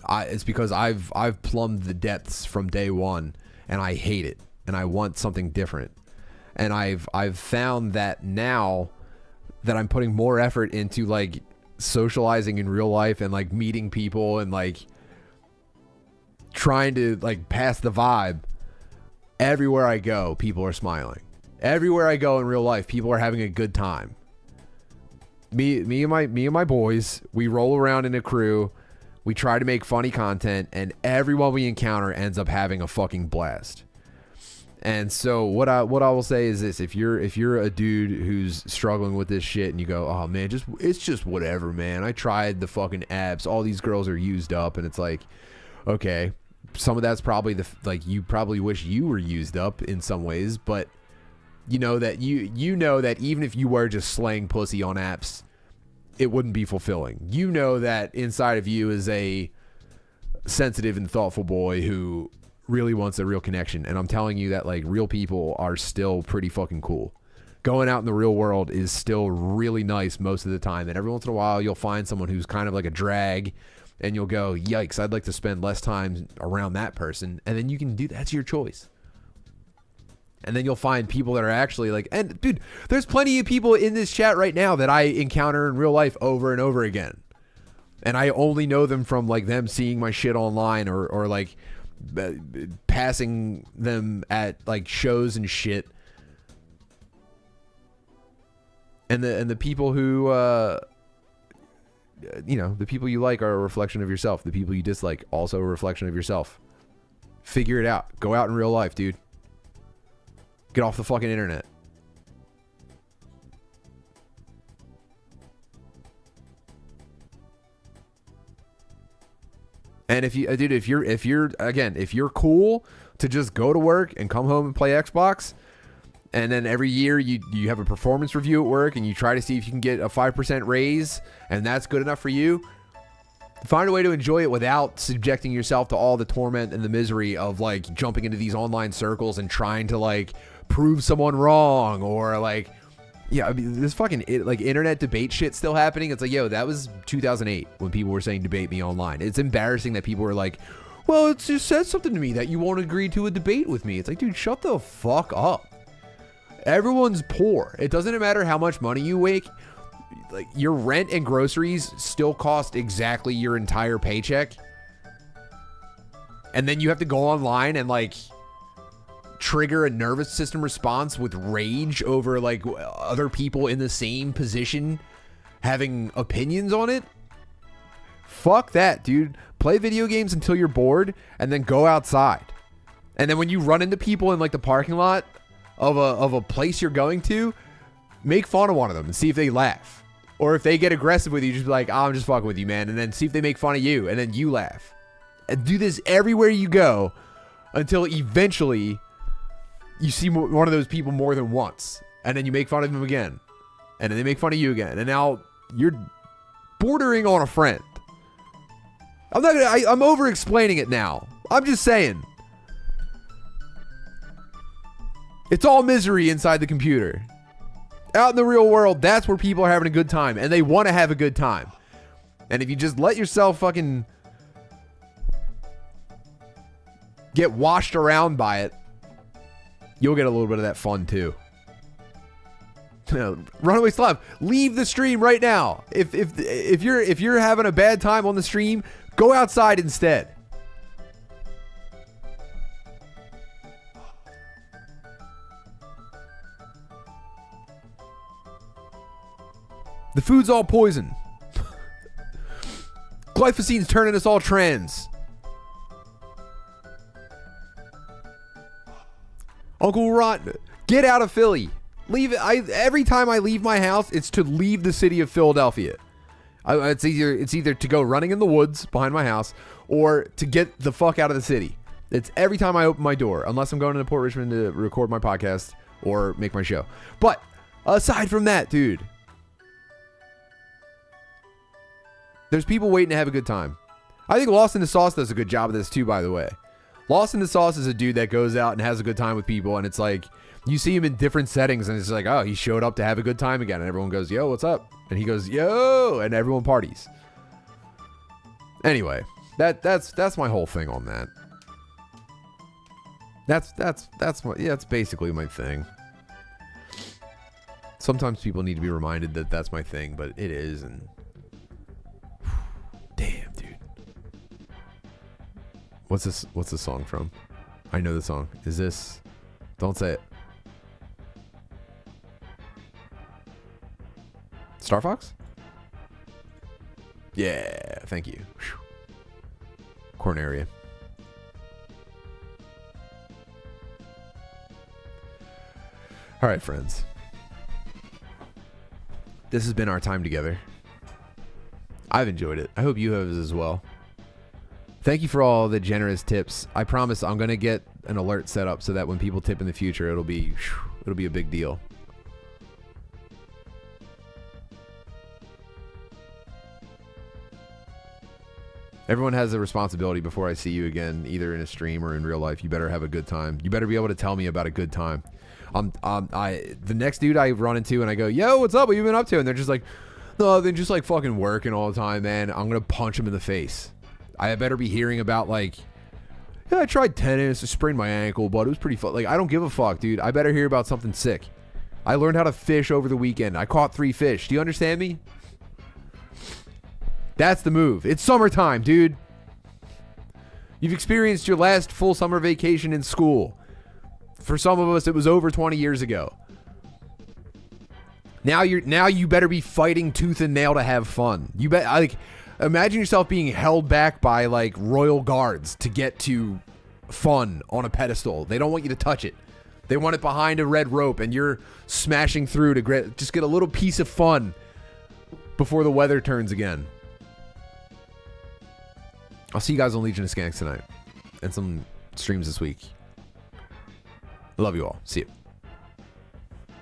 it's because I've plumbed the depths from day one and I hate it and I want something different. And I've found that now that I'm putting more effort into like socializing in real life and like meeting people and like trying to like pass the vibe, everywhere I go, people are smiling. Everywhere I go in real life, people are having a good time. Me and my boys, we roll around in a crew. We try to make funny content, and everyone we encounter ends up having a fucking blast. And so what I will say is this: if you're a dude who's struggling with this shit, and you go, oh man, it's just whatever, man. I tried the fucking apps. All these girls are used up, and it's like, okay, some of that's probably you probably wish you were used up in some ways, but you know that you know that even if you were just slaying pussy on apps, it wouldn't be fulfilling. You know that inside of you is a sensitive and thoughtful boy who really wants a real connection. And I'm telling you that like real people are still pretty fucking cool. Going out in the real world is still really nice most of the time. And every once in a while you'll find someone who's kind of like a drag and you'll go, yikes, I'd like to spend less time around that person. And then you can do that's your choice. And then you'll find people that are actually like, and dude, there's plenty of people in this chat right now that I encounter in real life over and over again. And I only know them from like them seeing my shit online or like passing them at like shows and shit. And the people who, you know, the people you like are a reflection of yourself. The people you dislike, also a reflection of yourself. Figure it out. Go out in real life, dude. Get off the fucking internet. And if you, dude, if you're cool to just go to work and come home and play Xbox, and then every year you have a performance review at work and you try to see if you can get a 5% raise, and that's good enough for you, find a way to enjoy it without subjecting yourself to all the torment and the misery of like jumping into these online circles and trying to like prove someone wrong, or like, yeah, I mean, this fucking like internet debate shit still happening. It's like, yo, that was 2008 when people were saying debate me online. It's embarrassing that people were like, well, it just said something to me that you won't agree to a debate with me. It's like, dude, shut the fuck up. Everyone's poor. It doesn't matter how much money you make. Like, your rent and groceries still cost exactly your entire paycheck. And then you have to go online and like trigger a nervous system response with rage over like other people in the same position having opinions on it. Fuck that, dude. Play video games until you're bored and then go outside. And then when you run into people in like the parking lot of a place you're going to, make fun of one of them and see if they laugh. Or if they get aggressive with you, just be like, oh, I'm just fucking with you, man. And then see if they make fun of you, and then you laugh. And do this everywhere you go until eventually you see one of those people more than once. And then you make fun of them again. And then they make fun of you again. And now you're bordering on a friend. I'm over explaining it now. I'm just saying. It's all misery inside the computer. Out in the real world, that's where people are having a good time. And they want to have a good time. And if you just let yourself fucking get washed around by it, you'll get a little bit of that fun too. Runaway Slav, leave the stream right now. If you're having a bad time on the stream, go outside instead. The food's all poison. Glyphosine's turning us all trans. Uncle Ron, get out of Philly. Leave it. Every time I leave my house, it's to leave the city of Philadelphia. It's either to go running in the woods behind my house or to get the fuck out of the city. It's every time I open my door, unless I'm going to Port Richmond to record my podcast or make my show. But aside from that, dude, there's people waiting to have a good time. I think Lost in the Sauce does a good job of this too, by the way. Lost in the Sauce is a dude that goes out and has a good time with people, and it's like, you see him in different settings, and it's like, oh, he showed up to have a good time again, and everyone goes, yo, what's up? And he goes, yo, and everyone parties. Anyway, that's my whole thing on that. That's basically my thing. Sometimes people need to be reminded that that's my thing, but it is, and damn, dude. What's this song from? I know the song. Is this? Don't say it. Star Fox? Yeah, thank you. Corneria. All right, friends. This has been our time together. I've enjoyed it. I hope you have as well. Thank you for all the generous tips. I promise I'm going to get an alert set up so that when people tip in the future, it'll be a big deal. Everyone has a responsibility before I see you again, either in a stream or in real life. You better have a good time. You better be able to tell me about a good time. The next dude I run into and I go, yo, what's up? What you been up to? And they're just like, no, they're just like fucking working all the time, man. I'm going to punch them in the face. I better be hearing about like, yeah, I tried tennis, I sprained my ankle, but it was pretty fun. Like, I don't give a fuck, dude. I better hear about something sick. I learned how to fish over the weekend. I caught 3 fish. Do you understand me? That's the move. It's summertime, dude. You've experienced your last full summer vacation in school. For some of us, it was over 20 years ago. Now you better be fighting tooth and nail to have fun. You bet. Like, imagine yourself being held back by like royal guards to get to fun on a pedestal. They don't want you to touch it. They want it behind a red rope, and you're smashing through to just get a little piece of fun before the weather turns again. I'll see you guys on Legion of Skanks tonight and some streams this week. Love you all. See you.